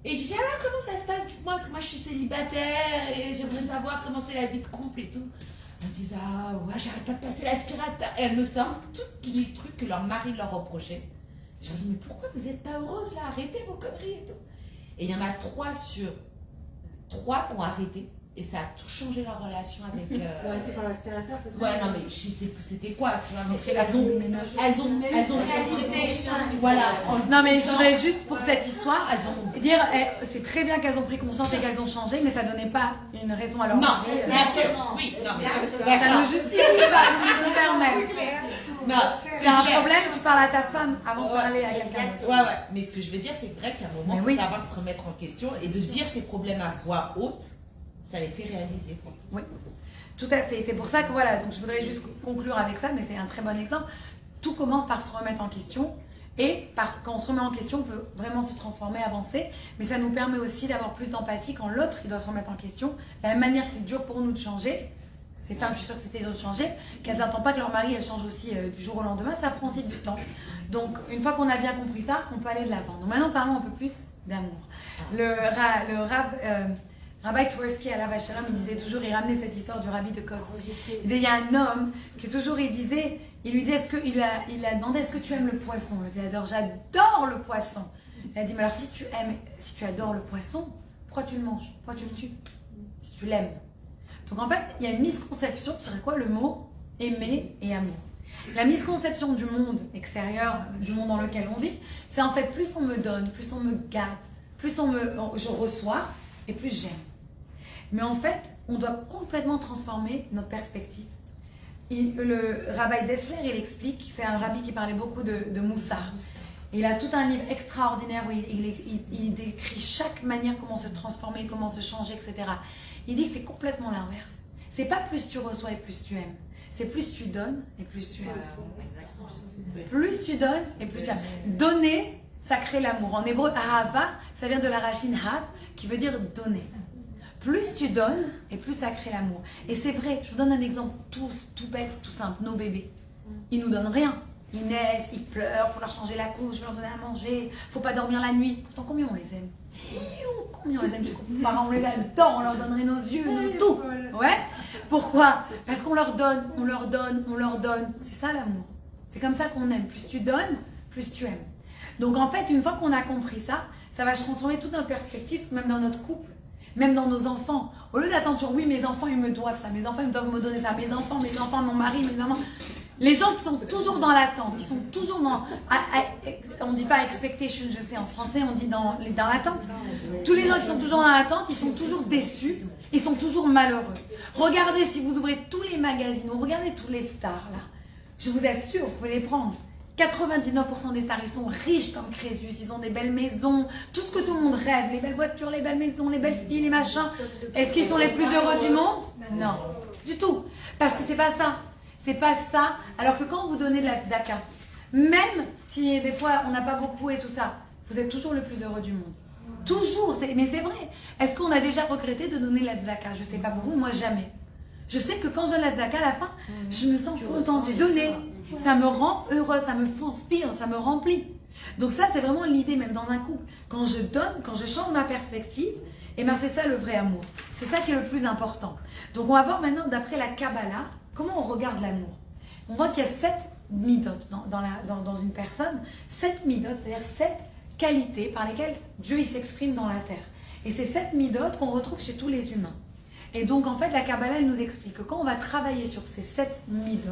S9: et j'ai dit alors comment ça se passe, dites-moi parce que moi je suis célibataire et j'aimerais savoir comment c'est la vie de couple et tout. Elles me disent ah ouais j'arrête pas de passer l'aspirateur et elles me sortent tous les trucs que leur mari leur reprochait. Je leur dis mais pourquoi vous êtes pas heureuse là, arrêtez vos conneries et tout. Et il y en a 3 sur 3 qui ont arrêté. Et ça a tout changé leur relation avec.
S5: Arrêter faire l'aspirateur, c'est ça?
S9: Ouais, non, mais je sais plus c'était quoi, tu vois.
S1: C'est la zone ménage.
S9: Elles ont réalisé. Voilà.
S1: Non, mais je voudrais juste pour cette histoire dire c'est très bien qu'elles ont pris conscience et qu'elles ont changé, mais ça donnait pas une raison à leur
S9: non,
S1: mari.
S9: bien sûr. Oui, non.
S1: Ça ne justifie pas, si je peux me permettre.
S9: Non,
S1: c'est un problème, tu parles à ta femme avant de parler à quelqu'un d'autre.
S9: Ouais. Mais ce que je veux dire, c'est vrai qu'à un moment, il faut savoir se remettre en question et de dire ses problèmes à voix haute. Ça les fait réaliser.
S1: Oui, tout à fait. C'est pour ça que voilà, donc je voudrais juste conclure avec ça, mais c'est un très bon exemple. Tout commence par se remettre en question et quand on se remet en question, on peut vraiment se transformer, avancer, mais ça nous permet aussi d'avoir plus d'empathie quand l'autre il doit se remettre en question. De la même manière que c'est dur pour nous de changer, ces femmes, je suis sûre que c'était dur de changer, qu'elles n'attendent pas que leur mari elle change aussi du jour au lendemain, ça prend aussi du temps. Donc une fois qu'on a bien compris ça, on peut aller de l'avant. Donc maintenant parlons un peu plus d'amour. Le Rabbi Twersky, Alav Shalom, il disait toujours, il ramenait cette histoire du rabbi de Kotz. Il disait, il y a un homme qui toujours, il lui disait, il a demandé, est-ce que tu aimes le poisson? Il lui dit, j'adore le poisson. Il a dit, mais alors si tu adores le poisson, pourquoi tu le manges? Pourquoi tu le tues? Si tu l'aimes. Donc en fait, il y a une misconception sur quoi le mot aimer et amour. La misconception du monde extérieur, du monde dans lequel on vit, c'est en fait plus on me donne, plus on me gâte, plus je reçois et plus j'aime. Mais en fait, on doit complètement transformer notre perspective. Le Rabbi Dessler, il explique, c'est un rabbi qui parlait beaucoup de Moussar. Il a tout un livre extraordinaire où il décrit chaque manière comment se transformer, comment se changer, etc. Il dit que c'est complètement l'inverse. C'est pas plus tu reçois et plus tu aimes. C'est plus tu donnes et plus tu aimes. Plus tu donnes et plus tu aimes. Donner, ça crée l'amour. En hébreu, ahava, ça vient de la racine hav, qui veut dire donner. Plus tu donnes, et plus ça crée l'amour. Et c'est vrai, je vous donne un exemple tout bête, tout simple. Nos bébés, ils nous donnent rien. Ils naissent, ils pleurent, il faut leur changer la couche, il faut leur donner à manger, il ne faut pas dormir la nuit. Pourtant, combien on les aime? Combien on les aime? Nos parents, on les aime tant, on leur donnerait nos yeux, tout. Ouais. Pourquoi? Parce qu'on leur donne, on leur donne, on leur donne. C'est ça l'amour. C'est comme ça qu'on aime. Plus tu donnes, plus tu aimes. Donc en fait, une fois qu'on a compris ça, ça va transformer toute notre perspective, même dans notre couple. Même dans nos enfants. Au lieu d'attendre toujours, oui, mes enfants, ils me doivent ça. Mes enfants, ils doivent me donner ça. Mes enfants, mon mari, mes enfants. Les gens qui sont toujours dans l'attente, qui sont toujours dans... on ne dit pas expectation, je sais, en français, on dit dans l'attente. Tous les gens qui sont toujours dans l'attente, ils sont toujours déçus. Ils sont toujours malheureux. Regardez, si vous ouvrez tous les magazines, ou regardez tous les stars, là. Je vous assure, vous pouvez les prendre. 99% des stars, ils sont riches comme Crésus, ils ont des belles maisons, tout ce que tout le monde rêve, les belles voitures, les belles maisons, les belles filles, les machins. Est-ce qu'ils sont les plus heureux du monde? Non. du tout. Parce que c'est pas ça. C'est pas ça. Alors que quand vous donnez de la tzedaka, même si des fois on n'a pas beaucoup et tout ça, vous êtes toujours le plus heureux du monde. Toujours. Mais c'est vrai. Est-ce qu'on a déjà regretté de donner la tzedaka? Je sais pas pour vous, moi jamais. Je sais que quand je donne la tzedaka à la fin, je me sens contente. J'ai donné. Ça me rend heureuse, ça me fulfill, ça me remplit. Donc ça, c'est vraiment l'idée même dans un couple. Quand je donne, quand je change ma perspective, et ben c'est ça le vrai amour. C'est ça qui est le plus important. Donc on va voir maintenant, d'après la Kabbalah, comment on regarde l'amour. On voit qu'il y a 7 midot dans une personne. 7 midot, c'est-à-dire 7 qualités par lesquelles Dieu il s'exprime dans la terre. Et c'est 7 midot qu'on retrouve chez tous les humains. Et donc en fait, la Kabbalah elle nous explique que quand on va travailler sur ces 7 midot,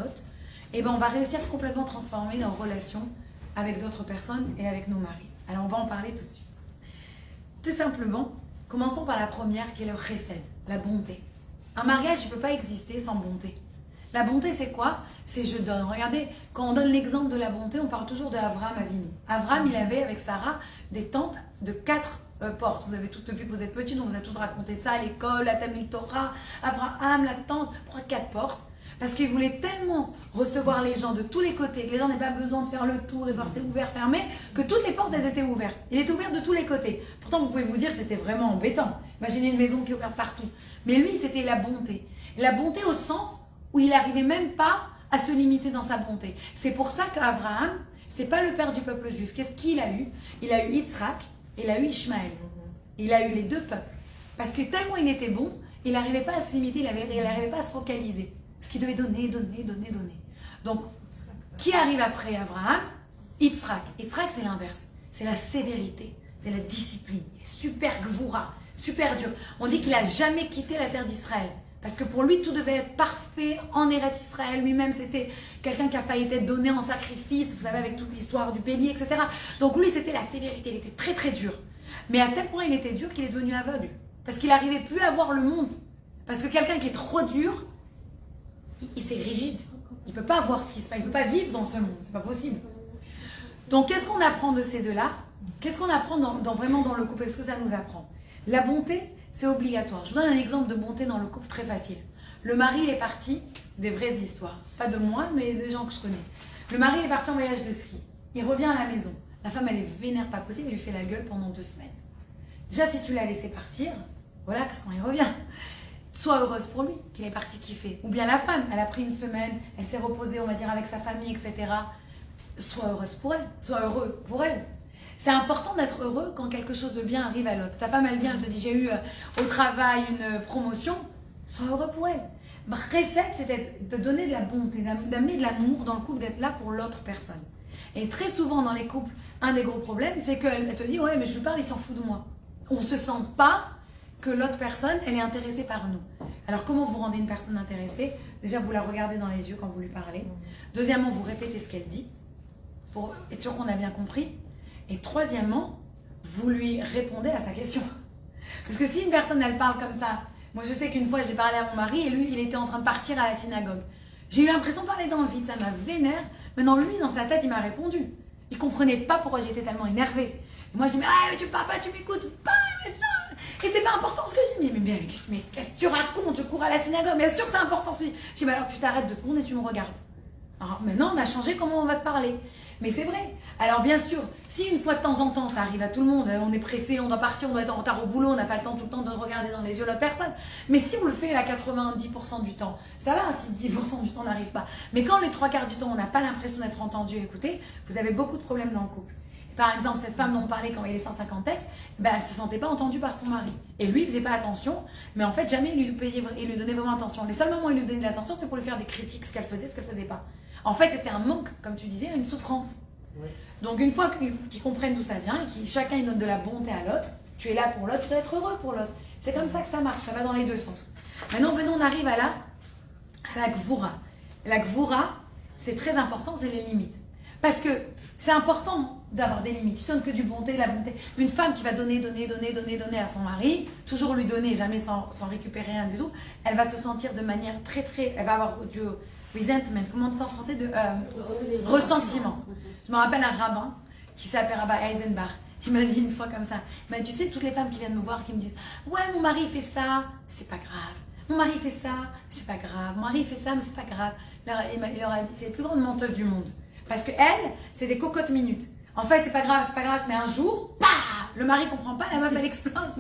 S1: et ben on va réussir à complètement transformer nos relations avec d'autres personnes et avec nos maris. Alors on va en parler tout de suite. Tout simplement, commençons par la première qui est le chesed, la bonté. Un mariage ne peut pas exister sans bonté. La bonté c'est quoi? C'est je donne. Regardez, quand on donne l'exemple de la bonté, on parle toujours d'Avraham Avinu. Avraham, il avait avec Sarah des tentes de 4 portes. Vous avez tout, depuis que vous êtes petits, donc vous avez tous raconté ça à l'école, la Talmud Torah, Avraham, la tente, pourquoi 4 portes? Parce qu'il voulait tellement recevoir les gens de tous les côtés, que les gens n'aient pas besoin de faire le tour et voir c'est ouvert, fermé, que toutes les portes elles étaient ouvertes. Il était ouvert de tous les côtés. Pourtant, vous pouvez vous dire c'était vraiment embêtant. Imaginez une maison qui est ouverte partout. Mais lui, c'était la bonté. Et la bonté au sens où il n'arrivait même pas à se limiter dans sa bonté. C'est pour ça qu'Abraham, c'est pas le père du peuple juif. Qu'est-ce qu'il a eu? Il a eu Yitzhak et il a eu Ishmaël. Il a eu les deux peuples. Parce que tellement il était bon, il n'arrivait pas à se limiter, il n'arrivait pas à se focaliser. Parce qu'il devait donner. Donc, qui arrive après Abraham? Yitzhak. Yitzhak, c'est l'inverse. C'est la sévérité, c'est la discipline. Super gvoura, super dur. On dit qu'il n'a jamais quitté la terre d'Israël. Parce que pour lui, tout devait être parfait en Eretz Israël. Lui-même, c'était quelqu'un qui a failli être donné en sacrifice, vous savez, avec toute l'histoire du bélier, etc. Donc lui, c'était la sévérité, il était très très dur. Mais à tel point il était dur qu'il est devenu aveugle. Parce qu'il n'arrivait plus à voir le monde. Parce que quelqu'un qui est trop dur, c'est rigide. Il ne peut pas voir ce qui se passe, il ne peut pas vivre dans ce monde, c'est pas possible. Donc qu'est-ce qu'on apprend de ces deux-là? Qu'est-ce qu'on apprend vraiment dans le couple? Qu'est-ce que ça nous apprend? La bonté, c'est obligatoire. Je vous donne un exemple de bonté dans le couple très facile. Le mari, il est parti, des vraies histoires. Pas de moi, mais des gens que je connais. Le mari, il est parti en voyage de ski. Il revient à la maison. La femme, elle est vénère pas possible, elle lui fait la gueule pendant 2 semaines. Déjà, si tu l'as laissé partir, voilà, qu'est-ce qu'on y revient. Sois heureuse pour lui, qu'il est parti kiffer. Ou bien la femme, elle a pris 1 semaine, elle s'est reposée, on va dire, avec sa famille, etc. Sois heureuse pour elle, sois heureux pour elle. C'est important d'être heureux quand quelque chose de bien arrive à l'autre. Ta femme, elle vient, elle te dit, j'ai eu au travail une promotion, sois heureux pour elle. Ma recette, c'est de donner de la bonté, d'amener de l'amour dans le couple, d'être là pour l'autre personne. Et très souvent dans les couples, un des gros problèmes, c'est qu'elle te dit, ouais, mais je lui parle, il s'en fout de moi. On ne se sent pas que l'autre personne, elle est intéressée par nous. Alors, comment vous rendez une personne intéressée? Déjà, vous la regardez dans les yeux quand vous lui parlez. Deuxièmement, vous répétez ce qu'elle dit, pour être sûr qu'on a bien compris. Et troisièmement, vous lui répondez à sa question. Parce que si une personne, elle parle comme ça, moi je sais qu'une fois, j'ai parlé à mon mari et lui, il était en train de partir à la synagogue. J'ai eu l'impression de parler dans le vide, ça m'a vénère. Maintenant, lui, dans sa tête, il m'a répondu. Il comprenait pas pourquoi j'étais tellement énervée. Et moi, je dis, mais tu parles pas, tu m'écoutes pas, et c'est pas important ce que j'ai dit. Mais qu'est-ce que tu racontes? Je cours à la synagogue, bien sûr c'est important ce que je dis. Je dis, bah alors tu t'arrêtes 2 secondes et tu me regardes. Alors maintenant, on a changé comment on va se parler. Mais c'est vrai. Alors bien sûr, si une fois de temps en temps, ça arrive à tout le monde, on est pressé, on doit partir, on doit être en retard au boulot, on n'a pas le temps tout le temps de regarder dans les yeux l'autre personne. Mais si on le fait à 90% du temps, ça va, si 10% du temps on n'arrive pas. Mais quand les 3/4 du temps, on n'a pas l'impression d'être entendu et écouté, vous avez beaucoup de problèmes dans le couple. Par exemple, cette femme dont on parlait quand il est 150 textes, ben, elle ne se sentait pas entendue par son mari. Et lui, il ne faisait pas attention, mais en fait, jamais il lui donnait vraiment attention. Les seuls moments où il lui donnait de l'attention, c'était pour lui faire des critiques, ce qu'elle faisait, ce qu'elle ne faisait pas. En fait, c'était un manque, comme tu disais, une souffrance. Oui. Donc, une fois qu'ils comprennent d'où ça vient et que chacun il donne de la bonté à l'autre, tu es là pour l'autre, tu dois être heureux pour l'autre. C'est comme ça que ça marche, ça va dans les 2 sens. Maintenant, venons, on arrive à la gvoura. La gvoura, c'est très important, c'est les limites. Parce que c'est important d'avoir des limites. Tu donnes que du bonté, la bonté. Une femme qui va donner à son mari, toujours lui donner, jamais sans récupérer rien du tout, elle va se sentir de manière très, elle va avoir du resentment, comment on dit ça en français, de ressentiment. Je me rappelle un rabbin qui s'appelle Rabbi Eisenbach. Il m'a dit une fois comme ça, il m'a dit, tu sais, toutes les femmes qui viennent me voir, qui me disent, ouais, mon mari fait ça, c'est pas grave. mon mari fait ça, c'est pas grave. Mon mari fait ça, mais c'est pas grave. Il leur a dit, c'est les plus grandes menteuses du monde. Parce que elles, c'est des cocottes minutes. En fait, c'est pas grave, mais un jour, bah, le mari comprend pas, la meuf, elle explose.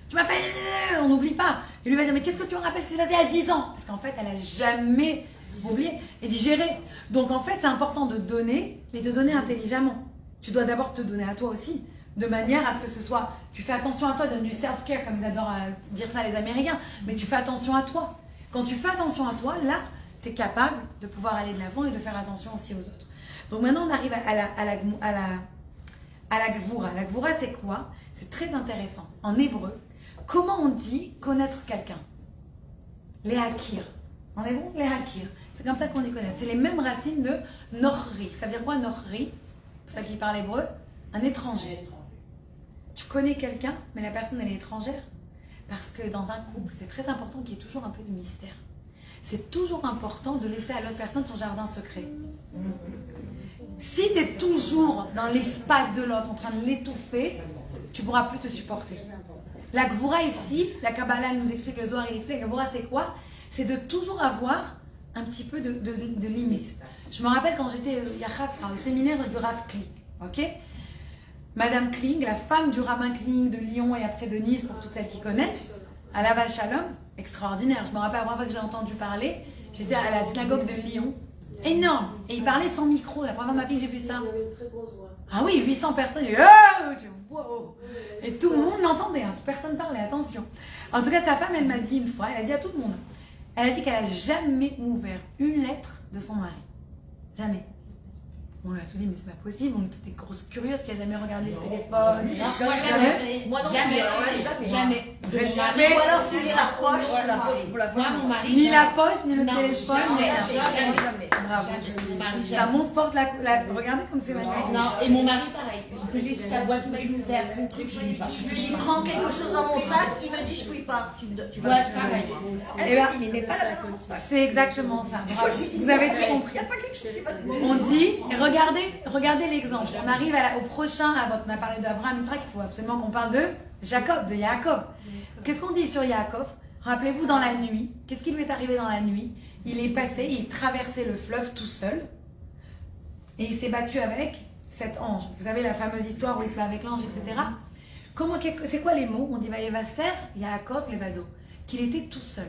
S1: Tu m'as fait, on n'oublie pas. Il lui va dire, mais qu'est-ce que tu me rappelles ce qui s'est passé il y a 10 ans? Parce qu'en fait, elle a jamais oublié et digéré. Donc en fait, c'est important de donner, mais de donner intelligemment. Tu dois d'abord te donner à toi aussi, de manière à ce que ce soit, tu fais attention à toi, donne du self-care, comme ils adorent dire ça les Américains, mais tu fais attention à toi. Quand tu fais attention à toi, là, tu es capable de pouvoir aller de l'avant et de faire attention aussi aux autres. Donc maintenant, on arrive à la gvoura. La gvoura, c'est quoi? C'est très intéressant. En hébreu, comment on dit connaître quelqu'un? Les hakir. En hébreu, les hakir. C'est comme ça qu'on dit connaître. C'est les mêmes racines de nochri. Ça veut dire quoi, nochri? Pour ça qui parle hébreu, un étranger. Tu connais quelqu'un, mais la personne, elle est étrangère. Parce que dans un couple, c'est très important qu'il y ait toujours un peu de mystère. C'est toujours important de laisser à l'autre personne son jardin secret. Si tu es toujours dans l'espace de l'autre, en train de l'étouffer, tu ne pourras plus te supporter. La gvoura ici, la Kabbalah nous explique, le Zohar il explique, la gvoura c'est quoi? C'est de toujours avoir un petit peu de limite. Je me rappelle quand j'étais au séminaire du Rav Kling, ok? Madame Kling, la femme du rabbin Kling de Lyon et après de Nice, pour toutes celles qui connaissent, à la Shalom, extraordinaire. Je me rappelle la première fois que je l'ai entendu parler, j'étais à la synagogue de Lyon, énorme, et il parlait sans micro, la première fois de ma vie que j'ai vu ça.
S8: Il y avait une très grosse voix.
S1: Ah oui, 800 personnes, wow. Et tout le monde l'entendait, hein. Personne parlait, attention. En tout cas, sa femme, elle m'a dit une fois, elle a dit à tout le monde, elle a dit qu'elle n'a jamais ouvert une lettre de son mari. Jamais. On lui a tout dit, mais c'est pas possible, on est toutes des grosses curieuses qui n'a jamais regardé le téléphone.
S9: Moi, jamais.
S3: Moi non plus,
S9: Jamais.
S3: Ou alors fouiller la poche,
S9: Moi, mon mari.
S1: Ni la poche, ni le
S9: Non,
S1: téléphone.
S9: jamais.
S1: Bravo.
S9: Mon mari,
S1: Ça
S9: jamais.
S1: montre forte regardez comme c'est magnifique.
S9: Non, et mon mari, pareil. Il peut laisser sa boîte mail ouverte, son truc, je ne lis pas.
S3: je lui dis prends quelque chose dans mon sac, il me dit je fouille pas. Tu vas
S9: Ouais, pareil.
S1: Eh ben, c'est exactement ça. Bravo. Vous avez tout compris. On dit, regardez l'exemple. On arrive au prochain, on a parlé d'Abraham, Yitzhak, il faut absolument qu'on parle de Jacob, de Yaakov. Qu'est-ce qu'on dit sur Yaakov? Rappelez-vous, dans la nuit, qu'est-ce qui lui est arrivé dans la nuit? Il est passé, il traversait le fleuve tout seul et il s'est battu avec cet ange. Vous savez la fameuse histoire où il se bat avec l'ange, etc. C'est quoi les mots? On dit Vayevaser Yaakov Levado, qu'il était tout seul.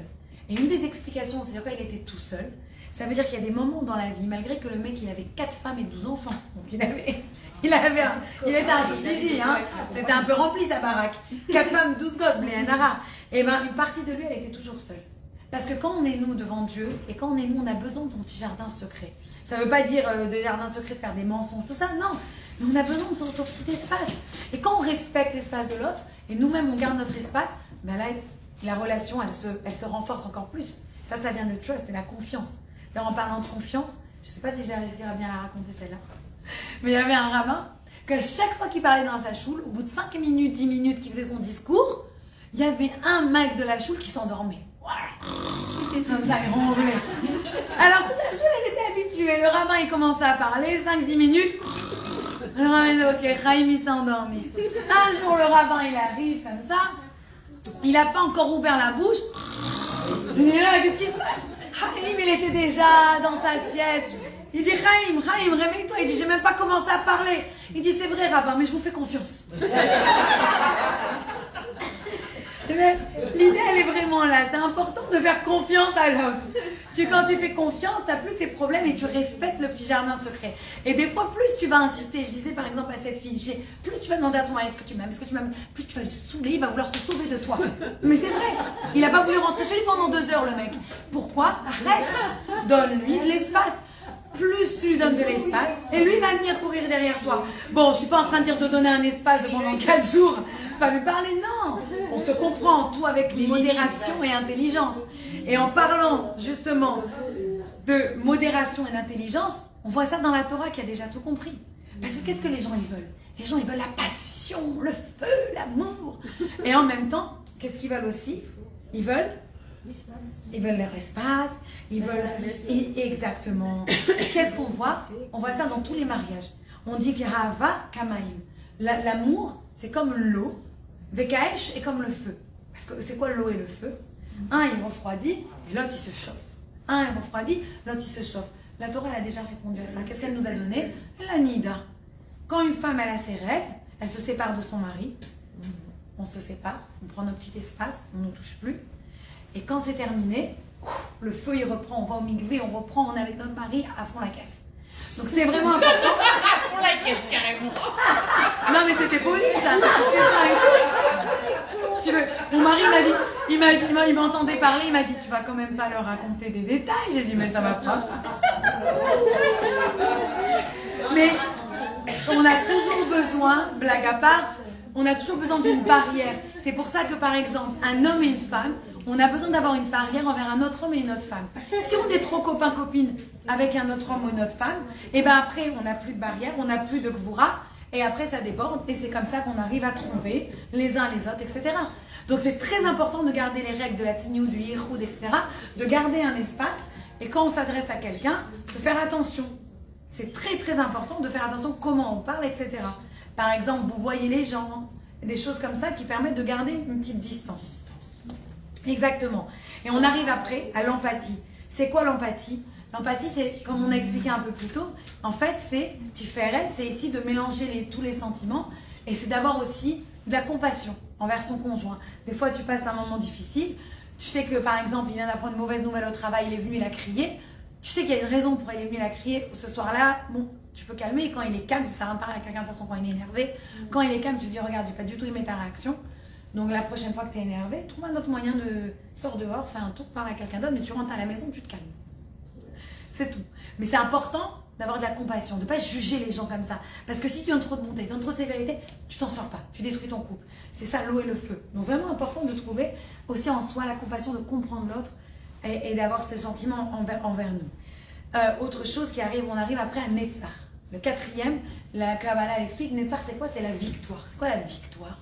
S1: Et une des explications, c'est-à-dire quoi il était tout seul, ça veut dire qu'il y a des moments dans la vie, malgré que le mec il avait 4 femmes et 12 enfants, donc il était un peu busy, hein. C'était un peu rempli sa baraque. 4 femmes, 12 gosses, Bléanara. Et bien une partie de lui, elle était toujours seule. Parce que quand on est nous devant Dieu, et quand on est nous, on a besoin de son petit jardin secret. Ça ne veut pas dire de jardin secret, de faire des mensonges, tout ça, non. Mais on a besoin de son petit espace. Et quand on respecte l'espace de l'autre, et nous-mêmes on garde notre espace, ben là, la relation, elle se renforce encore plus. Ça vient de trust, c'est la confiance. Alors en parlant de confiance, je ne sais pas si je vais réussir à bien la raconter celle-là, mais il y avait un rabbin que chaque fois qu'il parlait dans sa choule, au bout de 5 minutes, 10 minutes qu'il faisait son discours, il y avait un mec de la choule qui s'endormait. Comme ça, il ronflait. Alors toute la choule, elle était habituée. Le rabbin, il commençait à parler, 5-10 minutes. Le rabbin dit, ok, Chaim, il s'est endormi. Un jour, le rabbin, il arrive comme ça. Il n'a pas encore ouvert la bouche. Il est là, qu'est-ce qui se passe? Chaim, il était déjà dans sa sieste. Il dit, Chaim, réveille-toi. Il dit, j'ai même pas commencé à parler. Il dit, c'est vrai, rabbin, mais je vous fais confiance. L'idée, elle est vraiment là. C'est important de faire confiance à l'autre. Quand tu fais confiance, tu n'as plus ces problèmes et tu respectes le petit jardin secret. Et des fois, plus tu vas insister, je disais par exemple à cette fille, plus tu vas demander à ton mari, est-ce que tu m'aimes, plus tu vas le saouler, il va vouloir se sauver de toi. Mais c'est vrai, il n'a pas voulu rentrer chez lui pendant 2 heures, le mec. Pourquoi? Arrête, donne-lui de l'espace. Plus tu lui donnes de l'espace, et lui va venir courir derrière toi. Bon, je ne suis pas en train de dire de donner un espace de pendant 4 jours, pas lui parler, non. On se comprend, tout avec modération et intelligence. Et en parlant justement de modération et d'intelligence, on voit ça dans la Torah qui a déjà tout compris. Parce que qu'est-ce que les gens ils veulent? Les gens ils veulent la passion, le feu, l'amour. Et en même temps, qu'est-ce qu'ils veulent aussi? Ils veulent leur espace, ils veulent... Exactement. Qu'est-ce qu'on voit? On voit ça dans tous les mariages. On dit que Hava Kamaim. L'amour, c'est comme l'eau. Vekaesh est comme le feu. Parce que c'est quoi l'eau et le feu? Un, il refroidit, et l'autre, il se chauffe. Un, il refroidit, l'autre, il se chauffe. La Torah, elle a déjà répondu à ça. Qu'est-ce qu'elle nous a donné? La nida. Quand une femme, elle a ses règles, elle se sépare de son mari. On se sépare, on prend notre petit espace, on ne nous touche plus. Et quand c'est terminé, le feu, il reprend, on va au mikvé, on reprend, on est avec notre mari à fond la caisse. Donc c'est vraiment important.
S9: Pour la caisse, carrément.
S1: Non mais c'était poli ça. Tu veux, mon mari il m'entendait parler, il m'a dit tu vas quand même pas leur raconter des détails. J'ai dit mais ça va pas. Mais on a toujours besoin, blague à part, on a toujours besoin d'une barrière. C'est pour ça que par exemple un homme et une femme, on a besoin d'avoir une barrière envers un autre homme et une autre femme. Si on est trop copain-copine avec un autre homme ou une autre femme, et ben après on n'a plus de barrière, on n'a plus de gvoura, et après ça déborde, et c'est comme ça qu'on arrive à tromper les uns les autres, etc. Donc c'est très important de garder les règles de la tzniut, du yichud, etc. De garder un espace, et quand on s'adresse à quelqu'un, de faire attention. C'est très très important de faire attention comment on parle, etc. Par exemple, vous voyez les gens, des choses comme ça qui permettent de garder une petite distance. Exactement. Et on arrive après à l'empathie. C'est quoi l'empathie? L'empathie, c'est, comme on a expliqué un peu plus tôt, en fait, c'est tiferet, c'est ici de mélanger tous les sentiments, et c'est d'avoir aussi de la compassion envers son conjoint. Des fois, tu passes un moment difficile, tu sais que, par exemple, il vient d'apprendre une mauvaise nouvelle au travail, il est venu, il a crié, tu sais qu'il y a une raison pour il est venu, il a crié, ce soir-là, bon, tu peux calmer, et quand il est calme, ça sert à rien de parler à quelqu'un de toute façon quand il est énervé, quand il est calme, tu te dis, regarde, j'ai pas du tout aimé ta réaction. Donc la prochaine fois que tu es énervé, trouve un autre moyen de sortir dehors, fais un tour, parle à quelqu'un d'autre, mais tu rentres à la maison, tu te calmes. C'est tout. Mais c'est important d'avoir de la compassion, de ne pas juger les gens comme ça. Parce que si tu donnes trop de bonté, tu donnes trop de sévérité, tu t'en sors pas, tu détruis ton couple. C'est ça l'eau et le feu. Donc vraiment important de trouver aussi en soi la compassion, de comprendre l'autre et d'avoir ce sentiment envers nous. Autre chose qui arrive, on arrive après à Netzar. Le quatrième, la Kabbalah l'explique, Netzar c'est quoi? C'est la victoire. C'est quoi la victoire?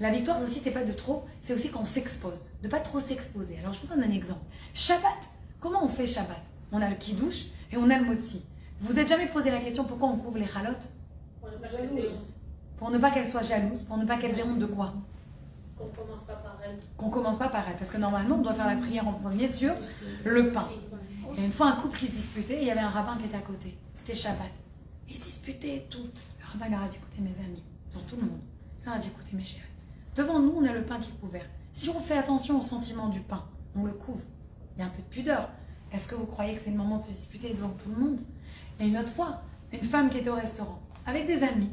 S1: La victoire aussi, c'est pas de trop, c'est aussi qu'on s'expose, de pas trop s'exposer. Alors je vous donne un exemple. Shabbat, comment on fait Shabbat? On a le kiddush et on a le motzi. Vous vous êtes jamais posé la question pourquoi on couvre les chalotes? Pour ne pas qu'elles soient jalouses, pour ne pas qu'elles aient honte de quoi?
S6: Qu'on commence pas par elle.
S1: Qu'on commence pas par elles, parce que normalement on doit faire la prière en premier sur le pain. Il y a une fois un couple qui se disputait et il y avait un rabbin qui était à côté. C'était Shabbat. Ils se disputaient et tout. Le rabbin leur a dit écoutez mes amis, devant tout le monde. Il leur a dit écoutez mes chéris. Devant nous, on a le pain qui est couvert. Si on fait attention au sentiment du pain, on le couvre. Il y a un peu de pudeur. Est-ce que vous croyez que c'est le moment de se disputer devant tout le monde? Et une autre fois, une femme qui était au restaurant, avec des amis.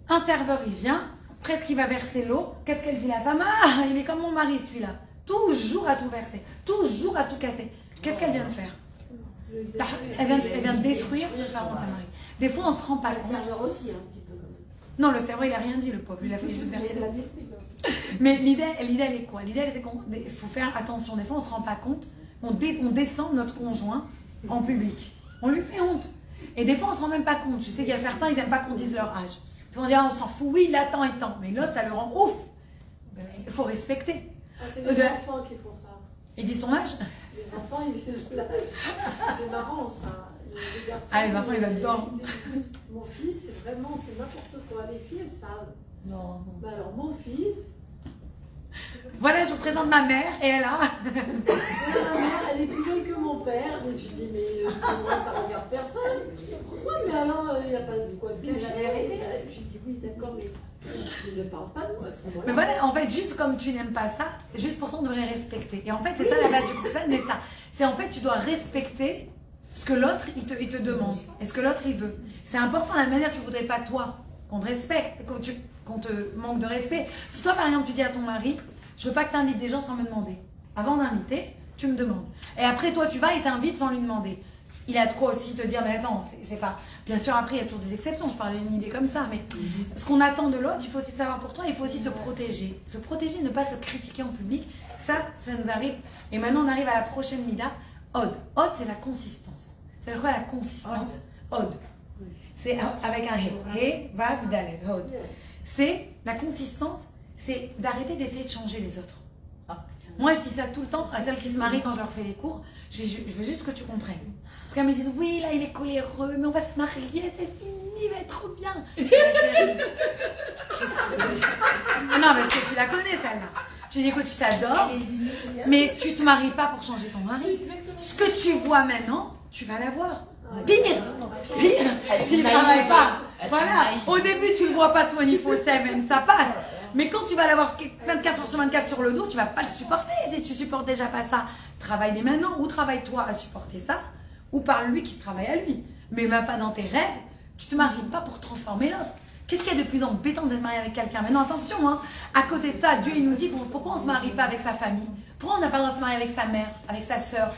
S1: Un serveur, il vient, presque il va verser l'eau. Qu'est-ce qu'elle dit la femme? Ah, il est comme mon mari celui-là. Toujours à tout verser, toujours à tout casser. Qu'est-ce qu'elle vient de faire? Elle vient de détruire le pharaon de sa mari. Des fois, on ne se rend pas compte.
S8: Le serveur aussi, un petit peu.
S1: Non, le serveur, il n'a rien dit, le pauvre. Il a fait juste verser l'eau. Mais l'idée, elle est quoi? L'idée, c'est qu'il faut faire attention. Des fois, on ne se rend pas compte. On descend notre conjoint en public. On lui fait honte. Et des fois, on ne se rend même pas compte. Je sais qu'il y a certains, ils n'aiment pas qu'on dise leur âge. Ils vont dire, on s'en fout, oui, il a tant et tant. Mais l'autre, ça le rend ouf. Il faut respecter.
S5: Ah, c'est les enfants qui font ça.
S1: Ils disent ton âge?
S5: Les enfants, ils disent l'âge. C'est marrant, ça. Les garçons,
S1: Ah, les enfants, ils adorent.
S5: Mon fils, c'est n'importe quoi. Les filles, elles savent.
S9: Non.
S5: Bah alors, mon fils...
S1: Voilà, je vous présente ma mère et elle a...
S5: Ma mère, elle est plus jeune que mon père. Et je dis, mais moi, ça regarde personne. Oui, mais alors, il n'y a pas de quoi de cacher. J'ai dit, oui, d'accord, mais il ne parle pas de moi.
S1: Mais voilà, en fait, juste comme tu n'aimes pas ça, juste pour ça, on devrait respecter. Et en fait, c'est ça la base du couple, c'est ça. C'est en fait, tu dois respecter ce que l'autre, il te demande. Et ce que l'autre, il veut. C'est important, la manière, tu ne voudrais pas, toi, qu'on te respecte, qu'on te manque de respect. Si toi, par exemple, tu dis à ton mari, je veux pas que tu invites des gens sans me demander. Avant d'inviter, tu me demandes. Et après, toi, tu vas et t'invites sans lui demander. Il a de quoi aussi te dire, mais attends, c'est pas... Bien sûr, après, il y a toujours des exceptions. Je parlais d'une idée comme ça, mais ce qu'on attend de l'autre, il faut aussi le savoir pour toi. Il faut aussi se protéger. Se protéger, ne pas se critiquer en public. Ça nous arrive. Et maintenant, on arrive à la prochaine mida. Od. Od, c'est la consistance. C'est quoi la consistance? Od. C'est avec un he. He, vav, dalet. Od. C'est la consistance, c'est d'arrêter d'essayer de changer les autres. Moi, je dis ça tout le temps à celles qui se marient quand je leur fais les cours. Je veux juste que tu comprennes. Parce qu'elles me disent, oui, là, il est coléreux, mais on va se marier, c'est fini, il va être trop bien. Non, parce que tu la connais, celle-là. tu dis écoute, je t'adore, mais tu te maries pas pour changer ton mari. Ce que tu vois maintenant, tu vas l'avoir. Pire, s'il ne travaille pas. Voilà, au début tu le vois pas 24/7, ça passe. Mais quand tu vas l'avoir 24 heures sur 24 sur le dos, tu vas pas le supporter. Si tu supportes déjà pas ça, travaille dès maintenant. Ou travaille-toi à supporter ça, ou parle-lui qui se travaille à lui. Mais même pas dans tes rêves, tu te maries pas pour transformer l'autre. Qu'est-ce qu'il y a de plus embêtant d'être marié avec quelqu'un? Maintenant attention, hein, à côté de ça, Dieu il nous dit pourquoi on se marie pas avec sa famille? Pourquoi on n'a pas le droit de se marier avec sa mère, avec sa soeur,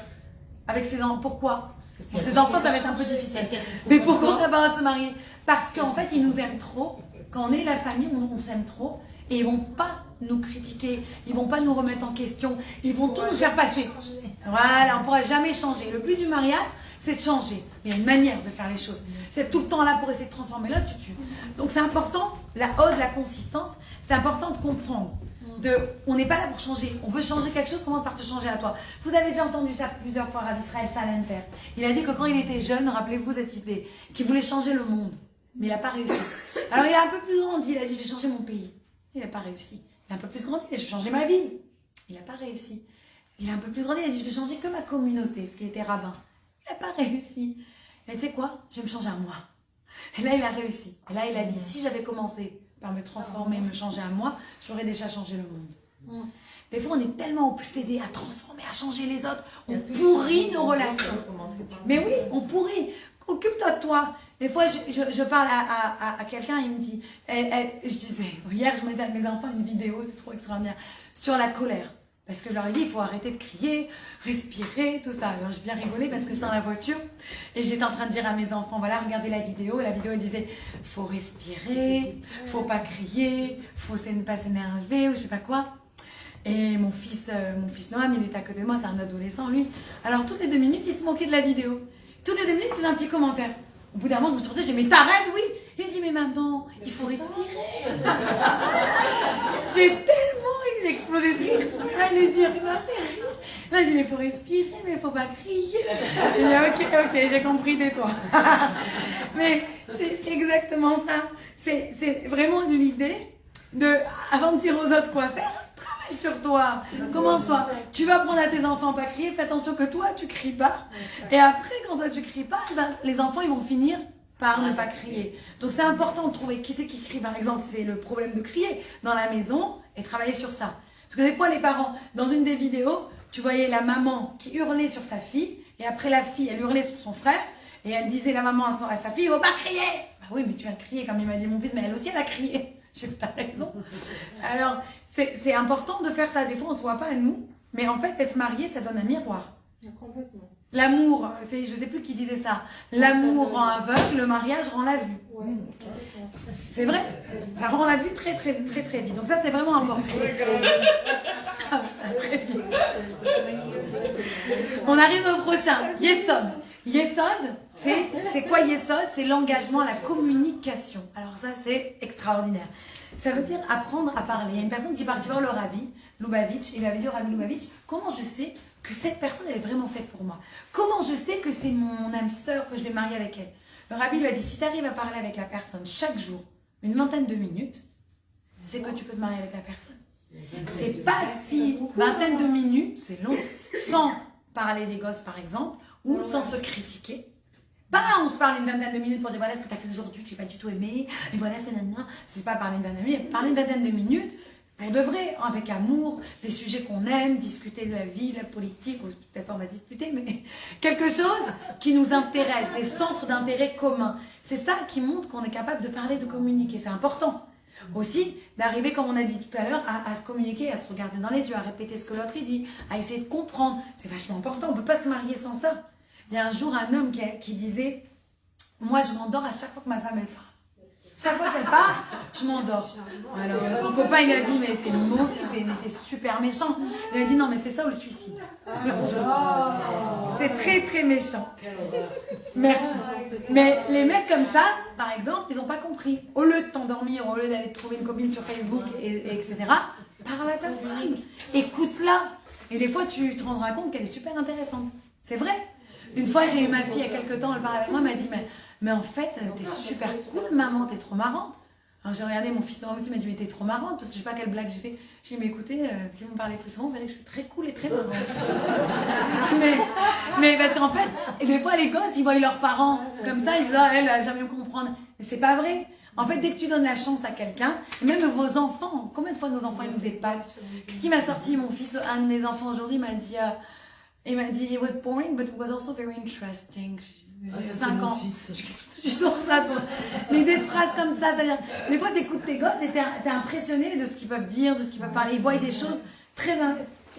S1: avec ses enfants? Pourquoi? Pour ses enfants, ça va être un peu difficile. Mais pourquoi on n'a pas le droit de se marier? Parce qu'en fait, ils nous aiment trop. Quand on est la famille, on s'aime trop. Et ils vont pas nous critiquer. Ils vont pas nous remettre en question. Ils vont tout nous faire passer. Voilà, on ne pourra jamais changer. Le but du mariage, c'est de changer. Il y a une manière de faire les choses. C'est tout le temps là pour essayer de transformer l'autre. Donc c'est important, la ode, la consistance, c'est important de comprendre. On n'est pas là pour changer. On veut changer quelque chose, commence par te changer à toi. Vous avez déjà entendu ça plusieurs fois à Israël Salenter. Il a dit que quand il était jeune, rappelez-vous cette idée, qu'il voulait changer le monde. Mais il n'a pas réussi. Alors il a un peu plus grandi, il a dit je vais changer mon pays. Il n'a pas réussi. Il a un peu plus grandi, il a dit je vais changer ma ville. Il n'a pas réussi. Il a un peu plus grandi, il a dit je vais changer que ma communauté, parce qu'il était rabbin. Il n'a pas réussi. Et tu sais quoi? Je vais me changer à moi. Et là il a réussi. Et là il a dit si j'avais commencé par me transformer, me changer à moi, j'aurais déjà changé le monde. Des fois, on est tellement obsédé à transformer, à changer les autres, on pourrit nos relations. Mais oui, on pourrit. Occupe-toi de toi. Des fois, je parle à quelqu'un, il me dit, je disais, hier, je mettais à mes enfants une vidéo, c'est trop extraordinaire, sur la colère. Parce que je leur ai dit, il faut arrêter de crier, respirer, tout ça. Alors, j'ai bien rigolé parce que j'étais dans la voiture et j'étais en train de dire à mes enfants, voilà, regardez la vidéo. Et la vidéo, elle disait, faut respirer, faut pas crier, faut pas s'énerver ou je sais pas quoi. Et mon fils Noam, il est à côté de moi, c'est un adolescent, lui. Alors, toutes les 2 minutes, il se moquait de la vidéo. Toutes les 2 minutes, il faisait un petit commentaire. Au bout d'un moment, je me suis retournée, je dis, mais t'arrêtes, oui. Il me dit, mais maman, il faut respirer. J'ai explosé de rire. Je peux rien lui dire, il m'a fait rire. Il m'a dit, mais il faut respirer, mais il faut pas crier. J'ai dit, ok, j'ai compris, tais-toi. Mais c'est exactement ça. C'est vraiment l'idée de, avant de dire aux autres quoi faire, travaille sur toi. Commence-toi. Tu vas apprendre à tes enfants pas crier, fais attention que toi, tu cries pas. Et après, quand toi, tu cries pas, ben, les enfants, ils vont finir par ne pas crier. Donc c'est important de trouver qui c'est qui crie, par exemple, c'est le problème de crier dans la maison et travailler sur ça. Parce que des fois, les parents, dans une des vidéos, tu voyais la maman qui hurlait sur sa fille et après la fille, elle hurlait sur son frère et elle disait la maman à sa fille, il ne faut pas crier. Bah oui, mais tu viens de crier, comme il m'a dit mon fils, mais elle aussi, elle a crié. J'ai pas raison. Alors, c'est important de faire ça. Des fois, on ne se voit pas à nous, mais en fait, être marié, ça donne un miroir.
S5: Complètement.
S1: L'amour, je ne sais plus qui disait ça. L'amour rend aveugle, le mariage rend la vue.
S5: Ouais.
S1: C'est vrai, ça rend la vue très très très très vite. Donc ça, c'est vraiment important. On arrive au prochain. Yesod. Yesod, c'est quoi Yesod? C'est l'engagement, la communication. Alors ça, c'est extraordinaire. Ça veut dire apprendre à parler. Il y a une personne qui est partie voir le Rabbi Lubavitch. Il lui avait dit au Rabbi Lubavitch, comment je sais que cette personne elle est vraiment faite pour moi? Comment je sais que c'est mon âme sœur, que je vais marier avec elle? Le Rabbi lui a dit, si tu arrives à parler avec la personne chaque jour, une vingtaine de minutes, c'est que tu peux te marier avec la personne. C'est pas si, vingtaine de minutes, c'est long, sans parler des gosses par exemple, ou sans se critiquer. Pas on se parle une vingtaine de minutes pour dire voilà ce que tu as fait aujourd'hui que j'ai pas du tout aimé, et voilà ce que nanana. C'est pas parler une vingtaine de minutes, parler une vingtaine de minutes, pour de vrai, avec amour, des sujets qu'on aime, discuter de la vie, de la politique, ou peut-être pas on va se disputer, mais quelque chose qui nous intéresse, des centres d'intérêt communs. C'est ça qui montre qu'on est capable de parler, de communiquer. C'est important. Aussi, d'arriver, comme on a dit tout à l'heure, à se communiquer, à se regarder dans les yeux, à répéter ce que l'autre dit, à essayer de comprendre. C'est vachement important. On ne peut pas se marier sans ça. Il y a un jour un homme qui disait « Moi, je m'endors à chaque fois que ma femme elle parle. Chaque fois qu'elle parle, je m'endors. » Alors, son copain, il a dit « Mais t'es mauvais, t'es super méchant. » Il a dit « Non, mais c'est ça ou le suicide. » C'est très, très méchant. Merci. Mais les mecs comme ça, par exemple, ils n'ont pas compris. Au lieu de t'endormir, au lieu d'aller te trouver une copine sur Facebook, etc., parle à ta femme. Écoute-la. Et des fois, tu te rendras compte qu'elle est super intéressante. C'est vrai. Une fois, j'ai eu ma fille il y a quelques temps, elle parlait avec moi, elle m'a dit mais en fait, t'es super cool, maman, t'es trop marrante. Alors j'ai regardé mon fils devant moi, il m'a dit mais t'es trop marrante parce que je sais pas quelle blague j'ai fait. J'ai dit mais écoutez, si vous me parlez plus souvent, vous verrez que je suis très cool et très marrante. mais parce qu'en fait, des fois les gosses, ils voient leurs parents comme ça, ils disent ah, elle va jamais me comprendre. Mais c'est pas vrai. En fait, dès que tu donnes la chance à quelqu'un, même vos enfants, combien de fois nos enfants ils nous épatent. Ce qui m'a sorti mon fils, un de mes enfants aujourd'hui, il m'a dit it was boring but it was also very interesting. J'ai 5 ans. Tu sors ça, toi. C'est des phrases comme ça. C'est-à-dire, des fois, t'écoutes tes gosses et t'es impressionné de ce qu'ils peuvent dire, de ce qu'ils peuvent parler. Ils voient des choses très...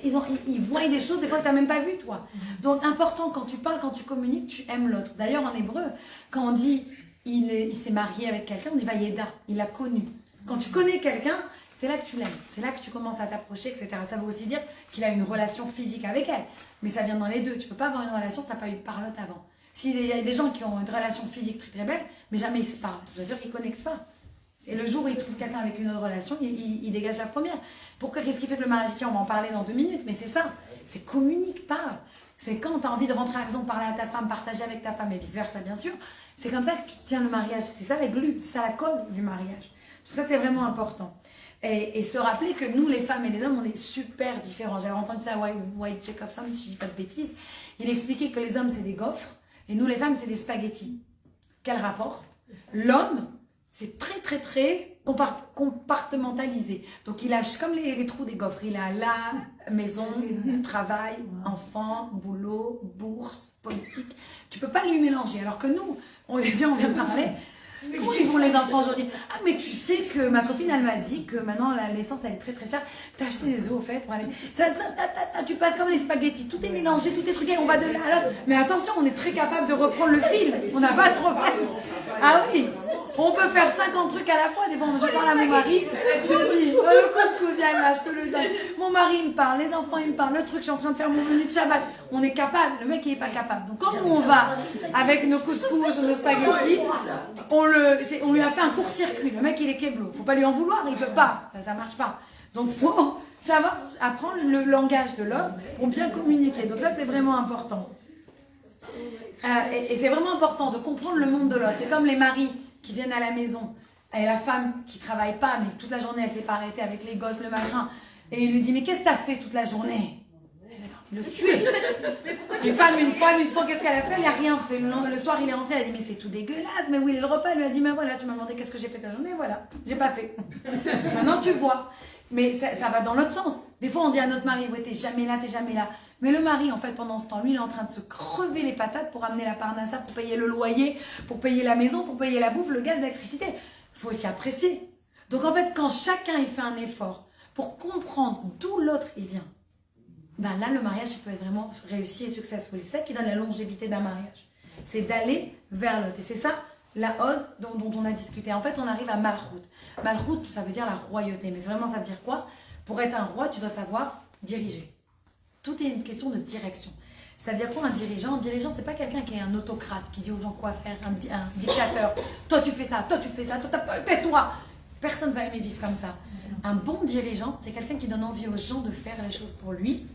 S1: Ils voient des choses, des fois, que t'as même pas vu, toi. Donc, important, quand tu parles, quand tu communiques, tu aimes l'autre. D'ailleurs, en hébreu, quand on dit il s'est marié avec quelqu'un, on dit Vayeda, il l'a connu. Quand tu connais quelqu'un, c'est là que tu l'aimes. C'est là que tu commences à t'approcher, etc. Ça veut aussi dire qu'il a une relation physique avec elle. Mais ça vient dans les deux. Tu peux pas avoir une relation, t'as pas eu de parlotte avant. S'il y a des gens qui ont une relation physique très très belle, mais jamais ils se parlent, je vous assure qu'ils ne connectent pas. Et le jour où ils trouvent quelqu'un avec une autre relation, ils dégagent la première. Pourquoi? Qu'est-ce qui fait que le mariage tient? On va en parler dans 2 minutes, mais c'est ça. C'est communique, parle. C'est quand tu as envie de rentrer à la maison, parler à ta femme, partager avec ta femme et vice-versa, bien sûr. C'est comme ça que tu tiens le mariage. C'est ça avec lui, c'est ça la colle du mariage. Donc ça, c'est vraiment important. Et se rappeler que nous, les femmes et les hommes, on est super différents. J'avais entendu ça à White Jacobson, si je dis pas de bêtises. Il expliquait que les hommes, c'est des gaufres. Et nous, les femmes, c'est des spaghettis. Quel rapport? L'homme, c'est très, très, très compartimentalisé. Donc, il a comme les trous des gaufres. Il a la maison, travail, enfant, boulot, bourse, politique. Tu peux pas lui mélanger. Alors que nous, on vient de parler. Comment ils font les enfants aujourd'hui? Ah, mais tu sais que ma copine, elle m'a dit que maintenant l'essence elle est très très chère. T'as acheté des œufs au fait pour aller. Tu passes comme les spaghettis, tout est mélangé, tout est truqué, on va de là à l'autre. Mais attention, on est très capable de reprendre le fil. On n'a pas de problème. Ah oui, on peut faire 50 trucs à la fois. Des fois, je parle à mon mari, je dis le couscous, là, je te le donne. Mon mari me parle, les enfants ils me parlent, le truc, je suis en train de faire mon menu de Shabbat. On est capable, le mec il est pas capable. Donc quand nous on va avec nos couscous, nos spaghettis, on lui a fait un court-circuit. Le mec il est kéblo. Faut pas lui en vouloir, il peut pas, ça marche pas. Donc faut savoir apprendre le langage de l'homme pour bien communiquer. Donc ça c'est vraiment important. Et c'est vraiment important de comprendre le monde de l'autre. C'est comme les maris qui viennent à la maison et la femme qui travaille pas, mais toute la journée elle s'est pas arrêtée avec les gosses, le machin, et il lui dit mais qu'est-ce que t'as fait toute la journée? Le tuer. Une femme, qu'est-ce qu'elle a fait? Elle n'a rien fait. Le soir, il est rentré, elle a dit mais c'est tout dégueulasse. Mais oui, le repas, elle lui a dit mais voilà, tu m'as demandé qu'est-ce que j'ai fait ta journée, voilà, j'ai pas fait. Maintenant tu vois. Mais ça va dans l'autre sens. Des fois, on dit à notre mari ouais, t'es jamais là, t'es jamais là. Mais le mari, en fait, pendant ce temps, lui, il est en train de se crever les patates pour amener la parnassa, pour payer le loyer, pour payer la maison, pour payer la bouffe, le gaz, l'électricité. Il faut aussi apprécier. Donc, en fait, quand chacun il fait un effort pour comprendre d'où l'autre il vient, ben là, le mariage il peut être vraiment réussi et successful. C'est ça qui donne la longévité d'un mariage. C'est d'aller vers l'autre. Et c'est ça, la ode dont on a discuté. En fait, on arrive à Malchut. Malchut, ça veut dire la royauté. Mais vraiment, ça veut dire quoi? Pour être un roi, tu dois savoir diriger. Tout est une question de direction. Ça veut dire quoi un dirigeant? Un dirigeant, c'est pas quelqu'un qui est un autocrate, qui dit aux gens quoi faire, un dictateur. Toi tu fais ça, toi tu fais ça, toi tais-toi. Personne ne va aimer vivre comme ça. Un bon dirigeant, c'est quelqu'un qui donne envie aux gens de faire les choses pour lui.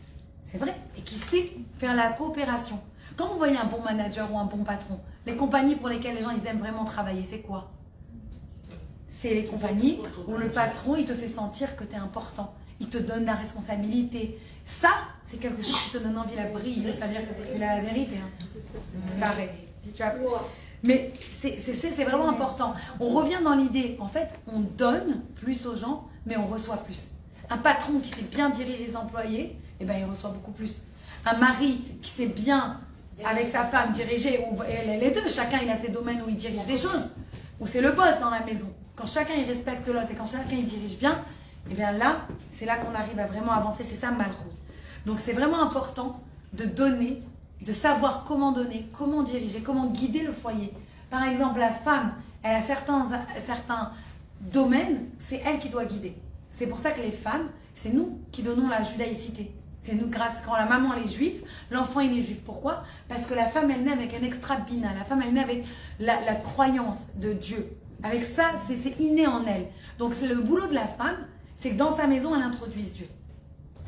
S1: C'est vrai. Et qui sait faire la coopération. Quand vous voyez un bon manager ou un bon patron, les compagnies pour lesquelles les gens ils aiment vraiment travailler, c'est quoi? C'est les compagnies où le patron il te fait sentir que tu es important. Il te donne la responsabilité. Ça, c'est quelque chose qui te donne envie, la brille. C'est-à-dire que c'est la vérité. Pareil. Si tu as... Mais c'est vraiment important. On revient dans l'idée. En fait, on donne plus aux gens, mais on reçoit plus. Un patron qui sait bien diriger les employés, eh ben, il reçoit beaucoup plus. Un mari qui sait bien, avec sa femme, diriger, ou les deux, chacun il a ses domaines où il dirige des choses, où c'est le boss dans la maison. Quand chacun il respecte l'autre et quand chacun il dirige bien, et bien là, c'est là qu'on arrive à vraiment avancer. C'est ça, Malchut. Donc c'est vraiment important de donner, de savoir comment donner, comment diriger, comment guider le foyer. Par exemple, la femme, elle a certains domaines, c'est elle qui doit guider. C'est pour ça que les femmes, c'est nous qui donnons la judaïcité. C'est nous, grâce, quand la maman elle est juive, l'enfant il est juif. Pourquoi? Parce que la femme elle naît avec un extra bina, la femme elle naît avec la croyance de Dieu. Avec ça, c'est inné en elle. Donc c'est le boulot de la femme, c'est que dans sa maison elle introduise Dieu.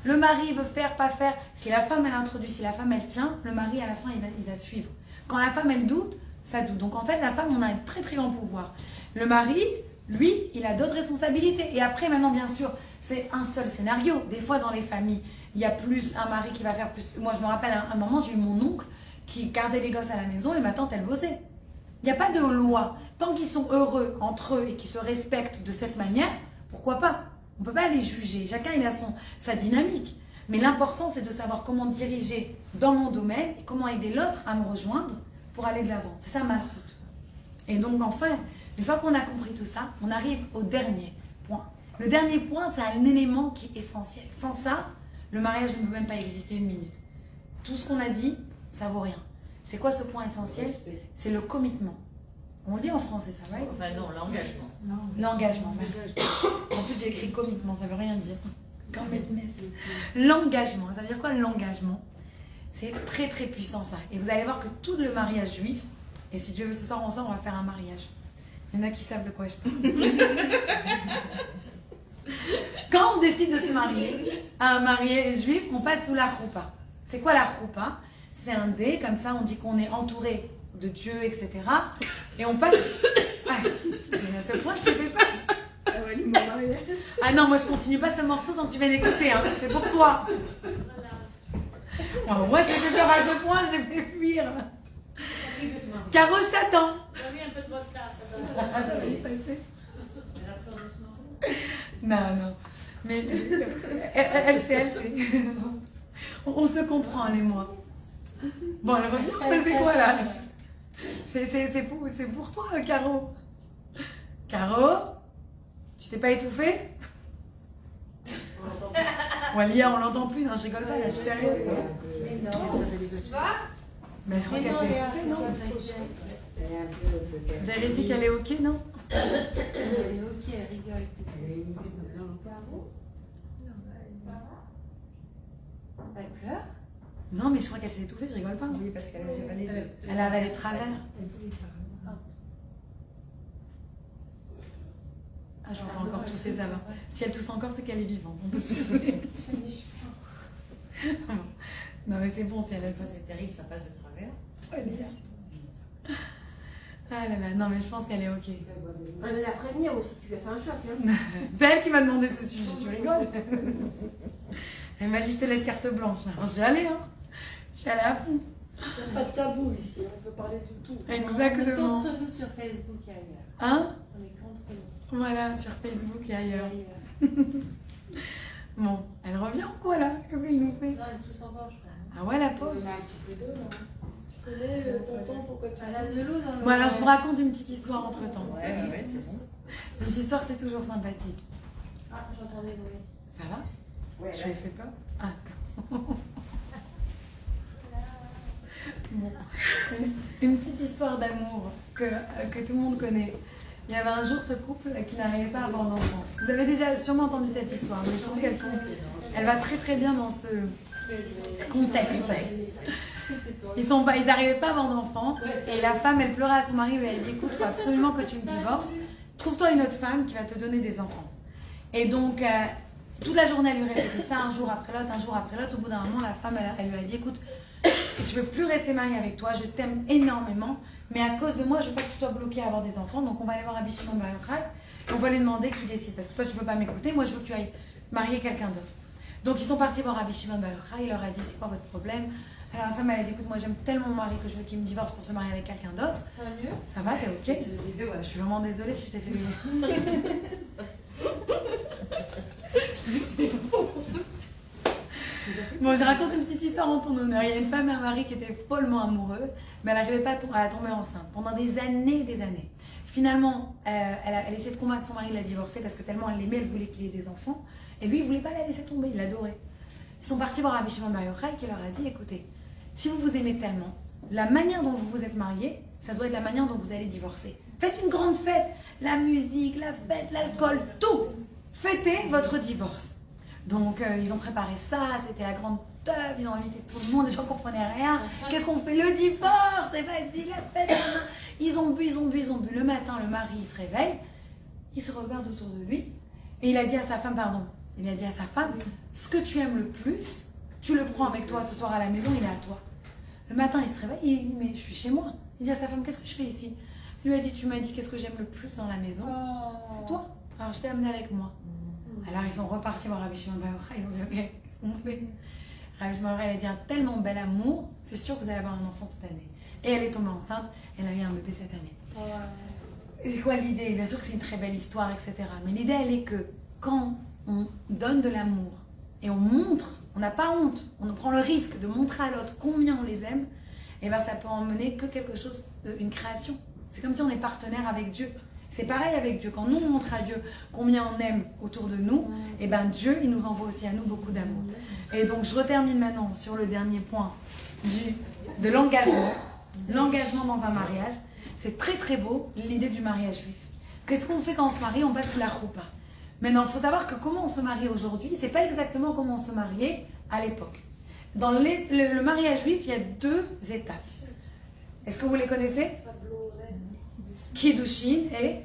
S1: Le mari veut faire, pas faire. Si la femme elle introduit, si la femme elle tient, le mari à la fin il va suivre. Quand la femme elle doute, ça doute. Donc en fait la femme on a un très très grand pouvoir. Le mari, lui, il a d'autres responsabilités. Et après, maintenant, bien sûr, c'est un seul scénario. Des fois, dans les familles, il y a plus un mari qui va faire plus. Moi, je me rappelle, à un moment, j'ai eu mon oncle qui gardait les gosses à la maison et ma tante, elle bossait. Il n'y a pas de loi. Tant qu'ils sont heureux entre eux et qu'ils se respectent de cette manière, pourquoi pas? On ne peut pas les juger. Chacun, il a sa dynamique. Mais l'important, c'est de savoir comment diriger dans mon domaine et comment aider l'autre à me rejoindre pour aller de l'avant. C'est ça ma route. Et donc, enfin, une fois qu'on a compris tout ça, on arrive au dernier point. Le dernier point, c'est un élément qui est essentiel. Sans ça, le mariage ne peut même pas exister une minute. Tout ce qu'on a dit, ça vaut rien. C'est quoi ce point essentiel? C'est le commitment. On le dit en français, ça va?
S9: Enfin non, l'engagement.
S1: L'engagement, merci. En plus, j'ai écrit commitment, ça veut rien dire. Commitment. L'engagement, ça veut dire quoi l'engagement? C'est très très puissant ça. Et vous allez voir que tout le mariage juif, et si Dieu veut ce soir ensemble, on va faire un mariage. Il y en a qui savent de quoi je parle. Quand on décide de se marier à un marié juif, on passe sous la choupa. C'est quoi la choupa? C'est un dé, comme ça on dit qu'on est entouré de Dieu, etc. Et on passe... Ah, à ce point, je te fais pas. Ah non, moi je continue pas ce morceau sans que tu viennes écouter, hein. C'est pour toi. Alors, moi je t'ai fait peur à ce point, je l'ai fait fuir. Caro, je t'attends.
S6: un peu de votre classe.
S1: Non, non. Mais elle sait. On se comprend, elle et moi. Bon, elle revient, elle fait quoi là? C'est pour toi, Caro. Caro, tu t'es pas étouffée? Walia, on l'entend plus, non, je rigole pas, là, je suis sérieuse.
S8: Mais non.
S1: Mais je crois qu'elle s'est étouffée, non? Vérifie qu'elle est ok, non?
S8: Elle est ok, elle rigole, c'est tout. Elle pleure?
S1: Non, mais je crois qu'elle s'est étouffée, je rigole pas.
S8: Oui, parce qu'elle a avalé.
S1: Elle a avalé de travers. Ah, j'entends encore tous ses avants. Si elle tousse encore, c'est qu'elle est vivante. On peut se souffler. Non, mais c'est bon si elle a pas.
S9: C'est terrible, ça passe de travers.
S1: Ah là là, non, mais je pense qu'elle est ok.
S5: Fallait la prévenir aussi, tu lui as fait un choc. Hein.
S1: C'est elle qui m'a demandé ce sujet, tu rigoles? Elle m'a dit, je te laisse carte blanche. Alors, je suis allée, hein. Je suis allée à fond.
S5: Il n'y a pas de tabou ici, on peut parler de tout.
S1: Exactement.
S8: On est contre nous sur Facebook et ailleurs.
S1: Hein?
S8: On est contre nous.
S1: Voilà, sur Facebook et ailleurs.
S8: Et ailleurs.
S1: Bon, elle revient ou quoi là? Qu'est-ce qu'elle nous fait?
S8: Non, elle tousse encore, je crois.
S1: Ah ouais, la pauvre.
S8: Elle a un petit peu d'eau, non?
S5: Tu connais tonton, pourquoi tu
S8: Elle a de l'eau dans le.
S1: Bon, alors je vous raconte une petite histoire entre temps.
S9: Ouais, c'est bon.
S1: Les histoires, c'est toujours sympathique.
S8: Ah, j'entendais bruit.
S1: Ça va?
S8: Ouais,
S1: Je lui ai fait peur? Ah. Bon. Une petite histoire d'amour que tout le monde connaît. Il y avait un jour ce couple qui n'arrivait pas à avoir d'enfant. Vous avez déjà sûrement entendu cette histoire, mais je trouve qu'elle elle va très très bien dans ce contexte. Ils n'arrivaient pas à avoir d'enfant et la femme, elle pleurait à son mari et elle dit, écoute, il faut absolument que tu me divorces. Trouve-toi une autre femme qui va te donner des enfants. Et donc, toute la journée, elle lui répétait ça, un jour après l'autre, un jour après l'autre. Au bout d'un moment, la femme, elle lui a dit, écoute, je ne veux plus rester mariée avec toi, je t'aime énormément, mais à cause de moi, je ne veux pas que tu sois bloquée à avoir des enfants, donc on va aller voir Rabbi Shimon Bar Yochai et on va lui demander qui décide, parce que toi, tu ne veux pas m'écouter, moi, je veux que tu ailles marier quelqu'un d'autre. Donc, ils sont partis voir Rabbi Shimon Bar Yochai, il leur a dit, c'est quoi votre problème? Alors la femme, elle a dit, écoute, moi, j'aime tellement mon mari que je veux qu'il me divorce pour se marier avec quelqu'un d'autre.
S8: Ça va mieux?
S1: Ça va, t'es ok? Je suis vraiment désolée si je t'ai fait rire. Je dis que c'était faux. Bon, je raconte une petite histoire en ton honneur. Il y a une femme et un mari qui étaient follement amoureux, mais elle n'arrivait pas à tomber enceinte pendant des années et des années. Finalement, elle essayait de convaincre son mari de la divorcer parce que tellement elle l'aimait, elle voulait qu'il ait des enfants. Et lui, il ne voulait pas la laisser tomber, il l'adorait. Ils sont partis voir Rabbi Shimon Bar Yochai qui leur a dit, écoutez, si vous vous aimez tellement, la manière dont vous vous êtes mariés, ça doit être la manière dont vous allez divorcer. Faites une grande fête, la musique, la fête, l'alcool, tout. Fêtez votre divorce. Donc, ils ont préparé ça, c'était la grande teuf, ils ont invité tout le monde, les gens ne comprenaient rien. Qu'est-ce qu'on fait? Le divorce, c'est vas-y, la fête. Ils ont bu. Le matin, le mari, il se réveille, il se regarde autour de lui, et il a dit à sa femme, ce que tu aimes le plus, tu le prends avec toi ce soir à la maison, il est à toi. Le matin, il se réveille, il dit, mais je suis chez moi. Il dit à sa femme, qu'est-ce que je fais ici? Il lui a dit, tu m'as dit qu'est-ce que j'aime le plus dans la maison? C'est toi. Alors je t'ai amené avec moi. Alors ils sont repartis voir Rabbi Shimon Bar Yochai, ils ont dit, ok, qu'est-ce qu'on fait? Rabbi Shimon Bar Yochai, il a dit un tellement bel amour, c'est sûr que vous allez avoir un enfant cette année. Et elle est tombée enceinte, elle a eu un bébé cette année. Et quoi l'idée? Bien sûr que c'est une très belle histoire, etc. Mais l'idée, elle est que quand on donne de l'amour et on montre, on n'a pas honte, on prend le risque de montrer à l'autre combien on les aime, et bien ça peut emmener que quelque chose, une création. C'est comme si on est partenaire avec Dieu. C'est pareil avec Dieu. Quand nous on montre à Dieu combien on aime autour de nous, et bien Dieu, il nous envoie aussi à nous beaucoup d'amour. Et donc je retermine maintenant sur le dernier point de l'engagement. L'engagement dans un mariage, c'est très très beau, l'idée du mariage juif. Qu'est-ce qu'on fait quand on se marie? On passe sous la roupa. Maintenant, il faut savoir que comment on se marie aujourd'hui, c'est pas exactement comment on se mariait à l'époque. Dans le mariage juif, il y a 2 étapes. Est-ce que vous les connaissez? Kiddushin et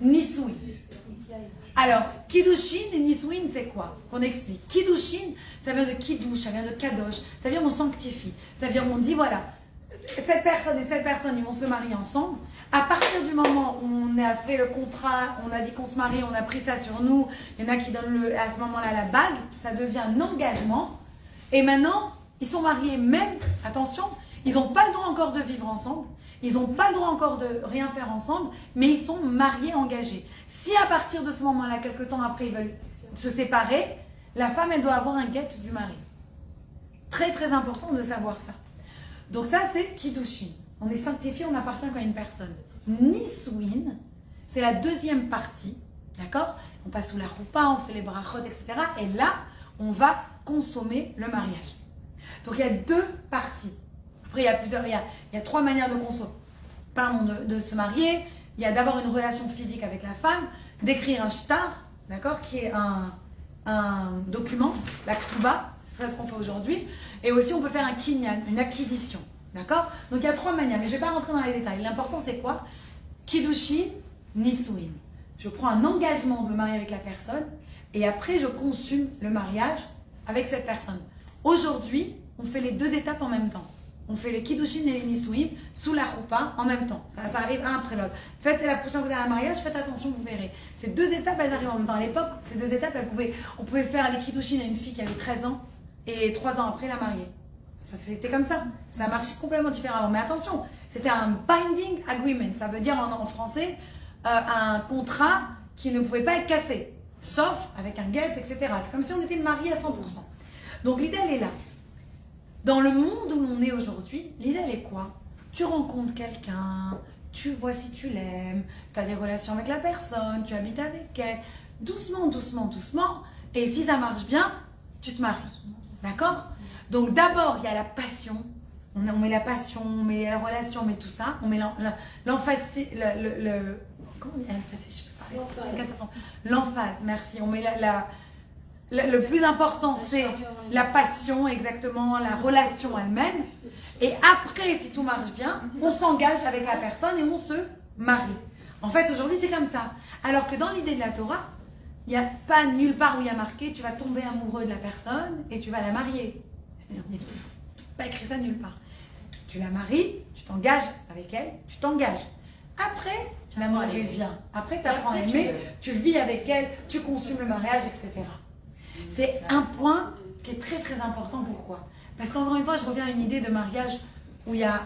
S1: Nisuin. Alors, Kiddushin et Nisuin, c'est quoi? Qu'on explique. Kiddushin, ça vient de Kiddush, ça vient de Kadosh, ça vient on sanctifie. Ça veut dire on dit voilà, cette personne et cette personne, ils vont se marier ensemble. À partir du moment où on a fait le contrat, on a dit qu'on se marie, on a pris ça sur nous, il y en a qui donnent à ce moment-là la bague, ça devient un engagement. Et maintenant, ils sont mariés même, attention, ils n'ont pas le droit encore de vivre ensemble, ils n'ont pas le droit encore de rien faire ensemble, mais ils sont mariés, engagés. Si à partir de ce moment-là, quelques temps après, ils veulent se séparer, la femme, elle doit avoir un guet du mari. Très très important de savoir ça. Donc ça, c'est Kiddushin. On est sanctifié, on appartient à une personne. Nisuin, c'est la deuxième partie, d'accord? On passe sous la roupa, on fait les brachot, etc. Et là, on va consommer le mariage. Donc il y a 2 parties. Après, il y a 3 manières de se marier. Il y a d'abord une relation physique avec la femme, d'écrire un shtar, d'accord, qui est un document, la ktuba, c'est ce qu'on fait aujourd'hui. Et aussi, on peut faire un kinyan, une acquisition. D'accord? Donc il y a 3 manières, mais je ne vais pas rentrer dans les détails. L'important c'est quoi? Kiddushin, Nisuin. Je prends un engagement de me marier avec la personne et après je consume le mariage avec cette personne. Aujourd'hui, on fait les 2 étapes en même temps. On fait les Kiddushin et les Nisuin sous la roupa en même temps. Ça arrive un après l'autre. Faites la prochaine fois que vous avez un mariage, faites attention, vous verrez. Ces 2 étapes, elles arrivent en même temps. À l'époque, ces 2 étapes, on pouvait faire les Kiddushin à une fille qui avait 13 ans et 3 ans après la marier. C'était comme ça. Ça marchait complètement différemment. Mais attention, c'était un binding agreement. Ça veut dire en français un contrat qui ne pouvait pas être cassé. Sauf avec un guet, etc. C'est comme si on était mariés à 100%. Donc l'idée, elle est là. Dans le monde où on est aujourd'hui, l'idée, elle est quoi? Tu rencontres quelqu'un, tu vois si tu l'aimes, tu as des relations avec la personne, tu habites avec elle. Doucement, doucement, doucement. Et si ça marche bien, tu te maries. D'accord? Donc d'abord, il y a la passion. On met la passion, on met la relation, on met tout ça. On met l'emphase, comment on dit l'emphase? Je peux pas. L'emphase, merci. On met le plus important, c'est la passion, exactement, la relation elle-même. Et après, si tout marche bien, on s'engage avec la personne et on se marie. En fait, aujourd'hui, c'est comme ça. Alors que dans l'idée de la Torah, il n'y a pas nulle part où il y a marqué tu vas tomber amoureux de la personne et tu vas la marier. Pas écrit ça nulle part. Tu la maries, tu t'engages avec elle, tu t'engages. Après, l'amour lui vient. Après, tu apprends à aimer, tu vis avec elle, tu consumes le mariage, etc. C'est un point qui est très très important. Pourquoi? Parce qu'encore une fois, je reviens à une idée de mariage où il y a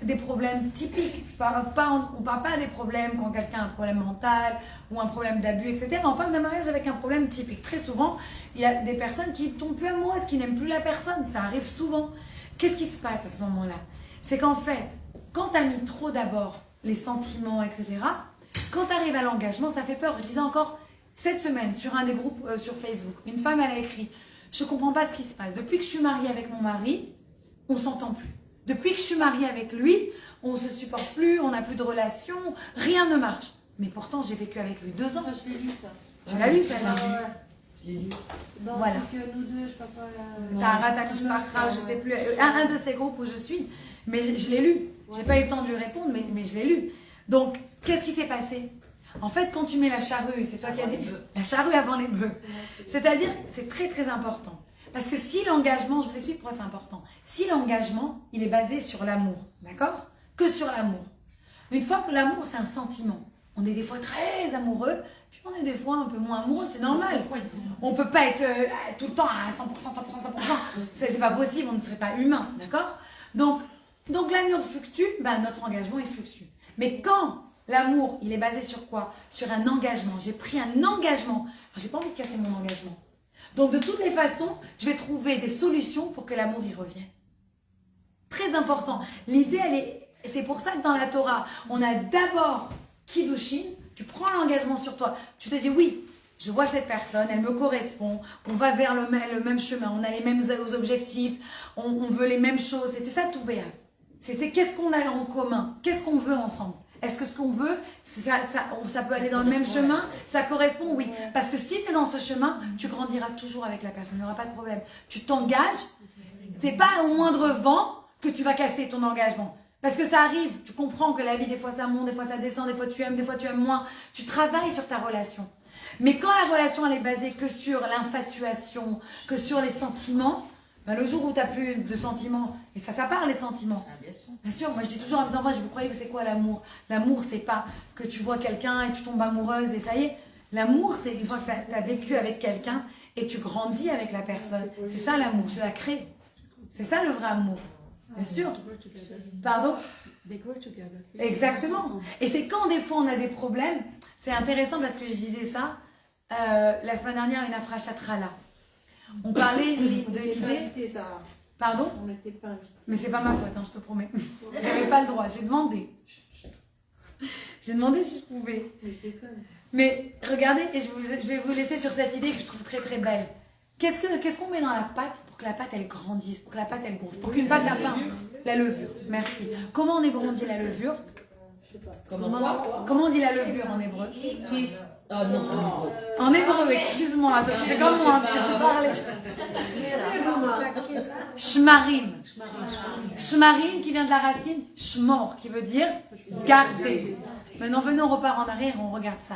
S1: des problèmes typiques. On ne parle pas des problèmes quand quelqu'un a un problème mental ou un problème d'abus, etc. On parle d'un mariage avec un problème typique. Très souvent, il y a des personnes qui ne tombent plus amoureuses, qui n'aiment plus la personne. Ça arrive souvent. Qu'est-ce qui se passe à ce moment-là? C'est qu'en fait, quand tu as mis trop d'abord les sentiments, etc., quand tu arrives à l'engagement, ça fait peur. Je disais encore cette semaine sur un des groupes sur Facebook, une femme, elle a écrit « Je ne comprends pas ce qui se passe. Depuis que je suis mariée avec mon mari, on ne s'entend plus. Depuis que je suis mariée avec lui, on ne se supporte plus, on n'a plus de relation, rien ne marche. Mais pourtant, j'ai vécu avec lui 2 ans.
S8: Je l'ai lu ça.
S1: Tu l'as lu, ça?
S8: Je l'ai lu. Dans
S1: Voilà.
S8: que nous deux, je sais pas quoi là.
S1: Tahara Mishpacha, je sais plus. Un de ces groupes où je suis. Mais je l'ai lu. J'ai pas eu le temps de lui répondre, mais je l'ai lu. Donc, qu'est-ce qui s'est passé? En fait, quand tu mets la charrue, c'est toi qui as dit, la charrue avant les bœufs. C'est-à-dire, c'est très très important. Parce que si l'engagement, je vous explique pourquoi c'est important. Si l'engagement, il est basé sur l'amour, d'accord? Que sur l'amour. Une fois que l'amour, c'est un sentiment. On est des fois très amoureux, puis on est des fois un peu moins amoureux, c'est normal. On ne peut pas être tout le temps à 100%, 100%, 100%. C'est pas possible, on ne serait pas humain, d'accord? Donc l'amour fluctue, notre engagement, il fluctue. Mais quand l'amour, il est basé sur quoi? Sur un engagement. J'ai pris un engagement. J'ai pas envie de casser mon engagement. Donc, de toutes les façons, je vais trouver des solutions pour que l'amour y revienne. Très important. L'idée, c'est pour ça que dans la Torah, on a d'abord Kiddushin. Tu prends l'engagement sur toi. Tu te dis, oui, je vois cette personne, elle me correspond. On va vers le même chemin. On a les mêmes objectifs. On veut les mêmes choses. C'était ça tout béat. C'était qu'est-ce qu'on a en commun? Qu'est-ce qu'on veut ensemble? Est-ce que ce qu'on veut, ça peut aller dans le même chemin? Ça correspond? Oui. Parce que si tu es dans ce chemin, tu grandiras toujours avec la personne. Il n'y aura pas de problème. Tu t'engages. Ce n'est pas au moindre vent que tu vas casser ton engagement. Parce que ça arrive. Tu comprends que la vie, des fois ça monte, des fois ça descend, des fois tu aimes moins. Tu travailles sur ta relation. Mais quand la relation elle est basée que sur l'infatuation, que sur les sentiments, le jour où tu n'as plus de sentiments, et ça part les sentiments. Bien sûr, moi je dis toujours à mes enfants, vous croyez que c'est quoi l'amour? L'amour, c'est pas que tu vois quelqu'un et tu tombes amoureuse et ça y est. L'amour, c'est une fois que tu as vécu avec quelqu'un et tu grandis avec la personne. C'est ça l'amour, tu la crées. C'est ça le vrai amour. Bien sûr. Pardon? Exactement. Et c'est quand des fois on a des problèmes, c'est intéressant parce que je disais ça, la semaine dernière, une afrachatrala. On parlait de l'idée. Pardon?
S5: On n'était pas invités.
S1: Mais c'est pas ma faute, je te promets. J'avais pas le droit, j'ai demandé. J'ai demandé si je pouvais. Mais regardez, et je vais vous laisser sur cette idée que je trouve très très belle. Qu'est-ce qu'on met dans la pâte pour que la pâte elle grandisse, pour que la pâte elle gonfle, pour qu'une pâte n'a pas la levure? Merci. Comment on dit la levure? Comment on dit la levure en hébreu?
S9: Fils. Oh non, en hébreu.
S1: En hébreu, excuse-moi, toi tu fais comme moi, tu sais pas parler. Shmarim. Shmarim qui vient de la racine shmor, qui veut dire garder. Maintenant venons, on repart en arrière, on regarde ça.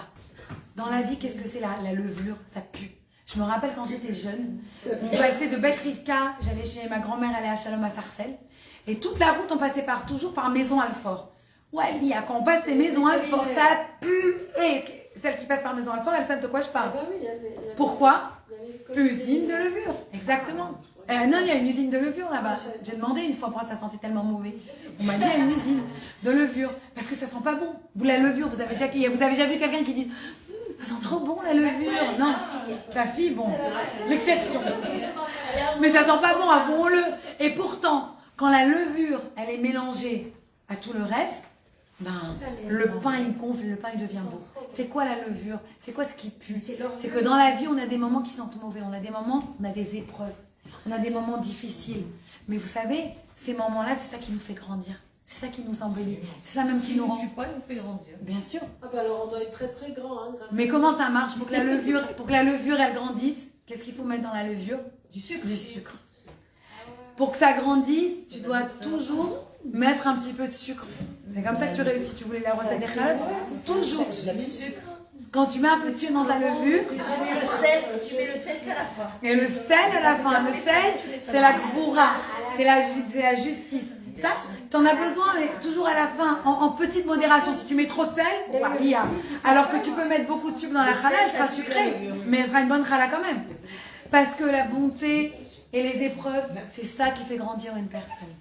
S1: Dans la vie, qu'est-ce que c'est la levure? Ça pue. Je me rappelle quand j'étais jeune, on passait de Bet Rivka, j'allais chez ma grand-mère, elle est à Shalom à Sarcelles, et toute la route on passait toujours par Maison Alfort. Ouais, Lia, quand on passe ces Maisons Alfort, ça pue. Et celle qui passe par Maison Alfort, elle sait de quoi je parle. Pourquoi? Usine de levure, exactement. Non, il y a une usine de levure là-bas. J'ai demandé une fois, ça sentait tellement mauvais. On m'a dit, il y a une usine de levure. Parce que ça sent pas bon. Vous, la levure, vous avez déjà vu quelqu'un qui dit, ça sent trop bon la levure. Non, ta fille, bon, l'exception. Mais ça sent pas bon, avouons-le. Et pourtant, quand la levure, elle est mélangée à tout le reste, le pain il gonfle, le pain il devient beau. C'est quoi la levure? C'est quoi ce qui pue? C'est que dans la vie, on a des moments qui sentent mauvais. On a des moments, on a des épreuves. On a des moments difficiles. Mais vous savez, ces moments-là, c'est ça qui nous fait grandir. C'est ça qui nous embellit. C'est ça même qui nous rend.
S9: nous fait grandir.
S1: Bien sûr.
S5: Alors on doit être très très grand.
S1: Mais comment ça marche pour que la levure elle grandisse? Qu'est-ce qu'il faut mettre dans la levure? Du sucre. Du sucre. Pour que ça grandisse, tu dois toujours mettre un petit peu de sucre. C'est comme ça que tu réussis. Tu voulais la recette des khaled? Toujours.
S9: J'ai mis du sucre.
S1: Quand tu mets un peu de sucre dans ta levure,
S3: Tu mets le sel qu'à la fin.
S1: Et le sel à la fin. Le sel, c'est la gvoura. C'est la justice. Ça, tu en as besoin, mais toujours à la fin, en petite modération. Si tu mets trop de sel, l'IA. Alors que tu peux mettre beaucoup de sucre dans la challah, elle sera sucrée. Mais elle sera une bonne challah quand même. Parce que la bonté et les épreuves, c'est ça qui fait grandir une personne.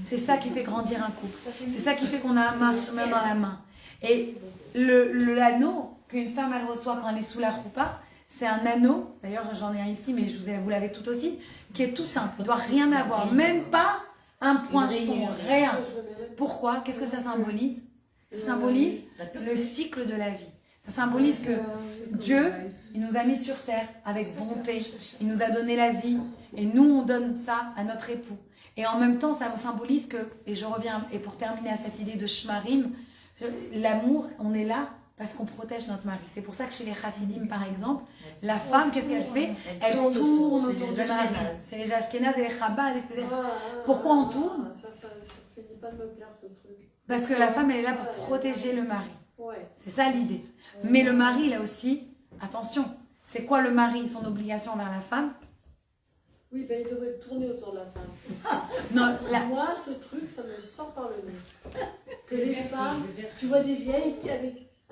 S1: C'est ça qui fait grandir un couple. C'est ça qui fait qu'on a un marche même dans la main. Et l'anneau qu'une femme elle reçoit quand elle est sous la roupa, c'est un anneau, d'ailleurs j'en ai un ici, mais vous l'avez tout aussi, qui est tout simple. Il ne doit rien avoir, même pas un poinçon, rien. Pourquoi? Qu'est-ce que ça symbolise? Ça symbolise le cycle de la vie. Ça symbolise que Dieu, il nous a mis sur terre avec bonté. Il nous a donné la vie. Et nous, on donne ça à notre époux. Et en même temps, ça symbolise que, et je reviens, et pour terminer à cette idée de shmarim, l'amour, on est là parce qu'on protège notre mari. C'est pour ça que chez les chassidim, par exemple, la femme, qu'est-ce qu'elle fait? Elle tourne autour du mari. C'est les ashkénazes et les chabad, etc. Pourquoi on tourne?
S5: Ça finit pas de me plaire ce truc.
S1: Parce que la femme, elle est là pour protéger le mari. C'est ça l'idée. Mais le mari, là aussi, attention, c'est quoi le mari, son obligation envers la femme?
S5: Oui, il devrait tourner autour de la femme.
S1: Non,
S5: Moi, ce truc, ça me sort par le nez. que les femmes, tu vois des vieilles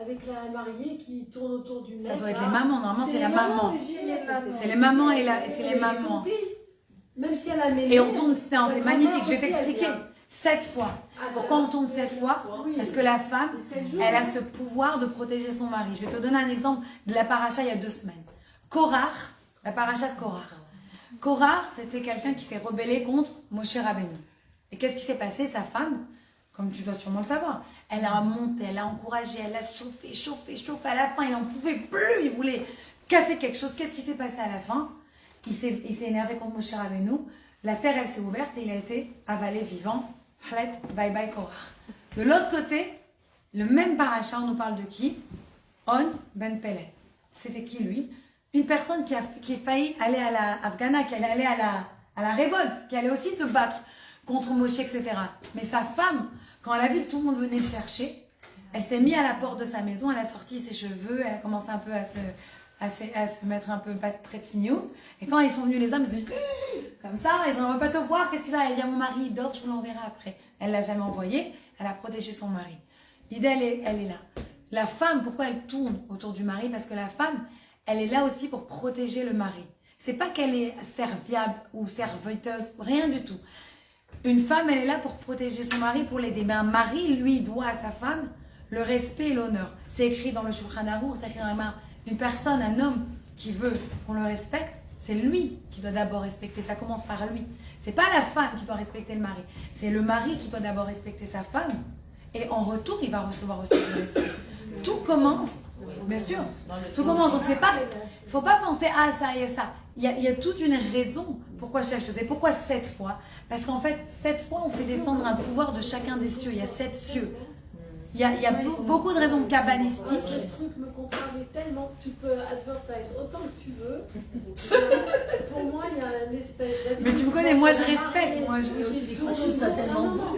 S5: avec la mariée qui tourne autour du mec.
S1: Ça doit être les mamans, normalement c'est la maman. C'est les
S5: mamans
S1: mamans c'est les mamans.
S5: Même si elle a
S1: Et on tourne, non, c'est magnifique, je vais t'expliquer. 7 fois. Pourquoi on tourne 7 fois? Parce que la femme, elle a ce pouvoir de protéger son mari. Je vais te donner un exemple de la paracha il y a 2 semaines. Korach, la paracha de Korach. Korach, c'était quelqu'un qui s'est rebellé contre Moshe Rabbeinu. Et qu'est-ce qui s'est passé? Sa femme, comme tu dois sûrement le savoir, elle a monté, elle a encouragé, elle a chauffé. À la fin, il n'en pouvait plus, il voulait casser quelque chose. Qu'est-ce qui s'est passé à la fin? Il s'est énervé contre Moshe Rabbeinu. La terre, elle s'est ouverte et il a été avalé vivant. Hlet, bye bye Korach. De l'autre côté, le même paracha, on nous parle de qui? On ben Peleh. C'était qui lui? Une personne qui a failli aller à la Afghana, qui allait aller à la révolte, qui allait aussi se battre contre Moshe, etc. Mais sa femme, quand elle a vu que tout le monde venait le chercher, elle s'est mise à la porte de sa maison, elle a sorti ses cheveux, elle a commencé un peu à se mettre un peu pas très tignou. Et quand ils sont venus les hommes, ils ont dit comme ça, ils ont dit on va pas te voir, qu'est-ce qu'il va? Elle dit à mon mari, il dort, je vous l'enverrai après. Elle l'a jamais envoyé, elle a protégé son mari. L'idée, elle est là. La femme, pourquoi elle tourne autour du mari? Parce que la femme, elle est là aussi pour protéger le mari. C'est pas qu'elle est serviable ou serviteuse, rien du tout. Une femme, elle est là pour protéger son mari, pour l'aider. Mais un mari, lui, doit à sa femme le respect et l'honneur. C'est écrit dans le Shulchan Aruch, c'est écrit dans la une personne, un homme qui veut qu'on le respecte, c'est lui qui doit d'abord respecter. Ça commence par lui. C'est pas la femme qui doit respecter le mari. C'est le mari qui doit d'abord respecter sa femme. Et en retour, il va recevoir aussi du respect. Tout commence, bien sûr. Tout commence. Donc c'est pas, faut pas penser à ça et ça. Il y a toute une raison pourquoi chaque chose. Et pourquoi 7 fois? Parce qu'en fait, 7 fois, on fait descendre un pouvoir de chacun des cieux. Il y a 7 cieux. Il y a beaucoup de raisons kabbalistiques.
S5: Ce truc me contrarie tellement que tu peux advertise autant que tu veux. Pour moi, il y a une espèce d'habitude.
S1: Mais tu me connais, moi je respecte. Moi,
S3: Il y a aussi des coutumes, ça tellement bon.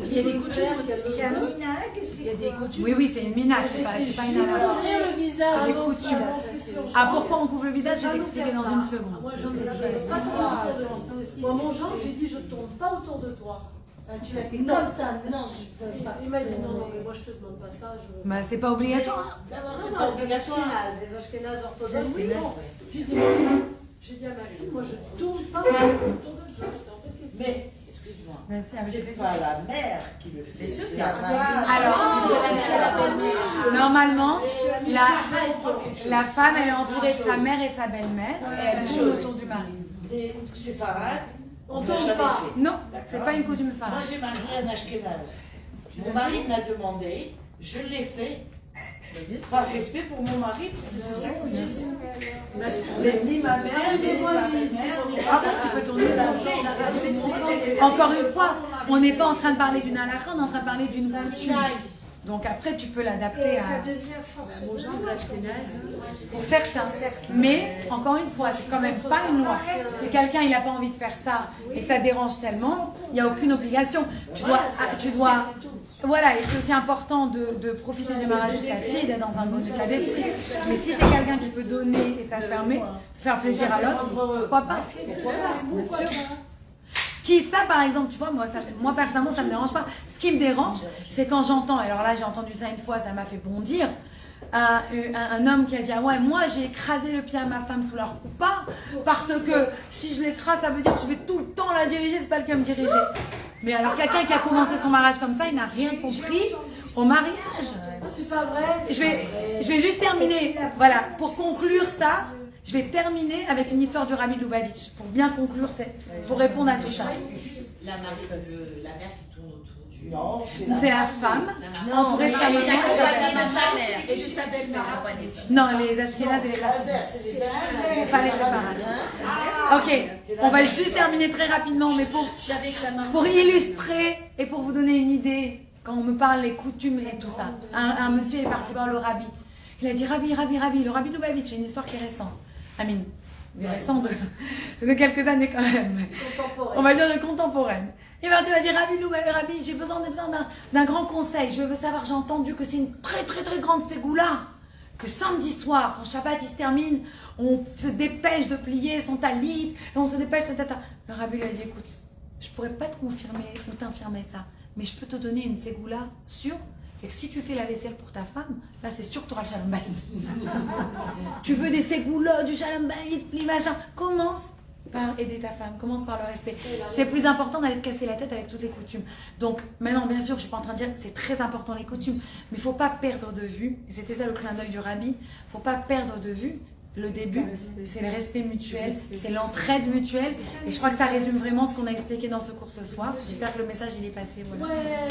S3: Il y a des coutumes aussi.
S8: C'est un minag,
S3: Il y a des coutumes.
S1: oui, c'est une minage, c'est pas une halakha.
S4: Ouvrir le visage.
S1: C'est des coutumes. Ah, pourquoi on couvre le visage? Je vais t'expliquer dans une seconde.
S5: Moi, j'en ai pas tourné autour de toi. Moi, mon genre, j'ai dit, je tourne pas autour de toi.
S8: Tu l'as fait comme ça. Non, je peux pas.
S5: Il m'a dit non, mais moi, je te demande pas ça.
S1: Bah, c'est pas obligatoire.
S4: D'abord,
S5: Non,
S4: c'est
S5: non,
S4: pas
S5: c'est
S4: obligatoire.
S5: des Ashkénazes orthodoxes. Oui, bon. J'ai dit à ma fille, moi, je tourne pas autour de Josh. C'est en fait question.
S4: Mais, excuse-moi,
S1: Vas-y, avec
S4: c'est
S1: plaisir.
S4: pas la mère qui le fait.
S3: C'est sûr,
S4: c'est
S3: c'est
S4: la
S3: un
S4: femme.
S1: Alors, normalement, la femme, elle est entourée de sa mère et sa belle-mère et elle tourne autour du mari.
S4: Les séfarades,
S5: On
S4: n'a
S5: tourne
S4: jamais
S5: pas.
S4: fait.
S1: Non,
S4: D'accord.
S1: c'est pas une coutume
S4: Moi,
S1: sfarade.
S4: j'ai marié un Ashkénaze. Mon mari me l'a demandé, je l'ai fait. Par respect pour mon mari, parce que c'est sa coutume. Mais ni ma mère, ni ma belle-mère, ni
S1: Ah bon, tu peux tourner
S4: la
S1: la Encore une fois, on n'est pas en train de parler d'une halakha, on est en train de parler d'une coutume. Donc après, tu peux l'adapter
S8: Ça
S1: à...
S8: devient forcément
S1: Pour certains. Mais, encore une fois, c'est quand même pas une loi. Si quelqu'un, il n'a pas envie de faire ça et ça dérange tellement, il n'y a aucune obligation. Tu dois... Voilà, et c'est aussi important de profiter du mariage de sa fille, d'être dans un bon état d'esprit. Mais si tu es quelqu'un qui peut donner et s'affirmer, se faire plaisir à l'autre, pourquoi pas? Bien sûr. Ça, par exemple, tu vois, moi personnellement, ça me dérange pas. Ce qui me dérange, c'est quand j'entends, alors là, j'ai entendu ça une fois, ça m'a fait bondir, un homme qui a dit, ah ouais, moi, j'ai écrasé le pied à ma femme sous leur coupa, parce que si je l'écrase, ça veut dire que je vais tout le temps la diriger, c'est pas le cas de me diriger. Mais alors, quelqu'un qui a commencé son mariage comme ça, il n'a rien compris au mariage.
S5: C'est pas vrai.
S1: Je vais juste terminer, voilà, pour conclure ça, je vais terminer avec une histoire du Rabbi Lubavitch, pour bien conclure, pour répondre à tout ça.
S9: La mère qui tourne autour du...
S4: Non,
S1: C'est la femme, entourée de sa
S3: Il
S1: mère.
S3: est accompagné de sa mère et de sa belle-mère.
S1: Non, les Ashkénazes et les Chassidus.
S4: c'est les Ashkénazes.
S1: Pas les séparés. Ok, on va juste terminer très rapidement, mais pour illustrer et pour vous donner une idée, quand on me parle des coutumes et tout ça, un monsieur est parti voir le rabbi. Il a dit, Rabbi, le Rabbi Lubavitch, c'est une histoire qui est récente. Amine, récente de quelques années quand même. On va dire de contemporaine. Et bien tu vas dire, Rabbi, j'ai besoin d'un grand conseil. Je veux savoir, j'ai entendu que c'est une très très très grande ségoula. Que samedi soir, quand Shabbat il se termine, on se dépêche de plier son talit, et on se dépêche, Le Rabbi lui a dit, écoute, je pourrais pas te confirmer ou t'infirmer ça, Mais je peux te donner une ségoula sûre. C'est que si tu fais la vaisselle pour ta femme, là c'est sûr que tu auras le shalom bayit. Tu veux des ségoulas, du shalom bayit, pli machin. Commence par aider ta femme, commence par le respect. C'est plus important d'aller te casser la tête avec toutes les coutumes. Donc maintenant, bien sûr, je ne suis pas en train de dire que c'est très important les coutumes, mais il ne faut pas perdre de vue, et c'était ça le clin d'œil du rabbi, il ne faut pas perdre de vue le début, c'est le respect mutuel, c'est l'entraide mutuelle, et je crois que ça résume vraiment ce qu'on a expliqué dans ce cours ce soir. J'espère que le message il est passé. Voilà.
S5: Ouais.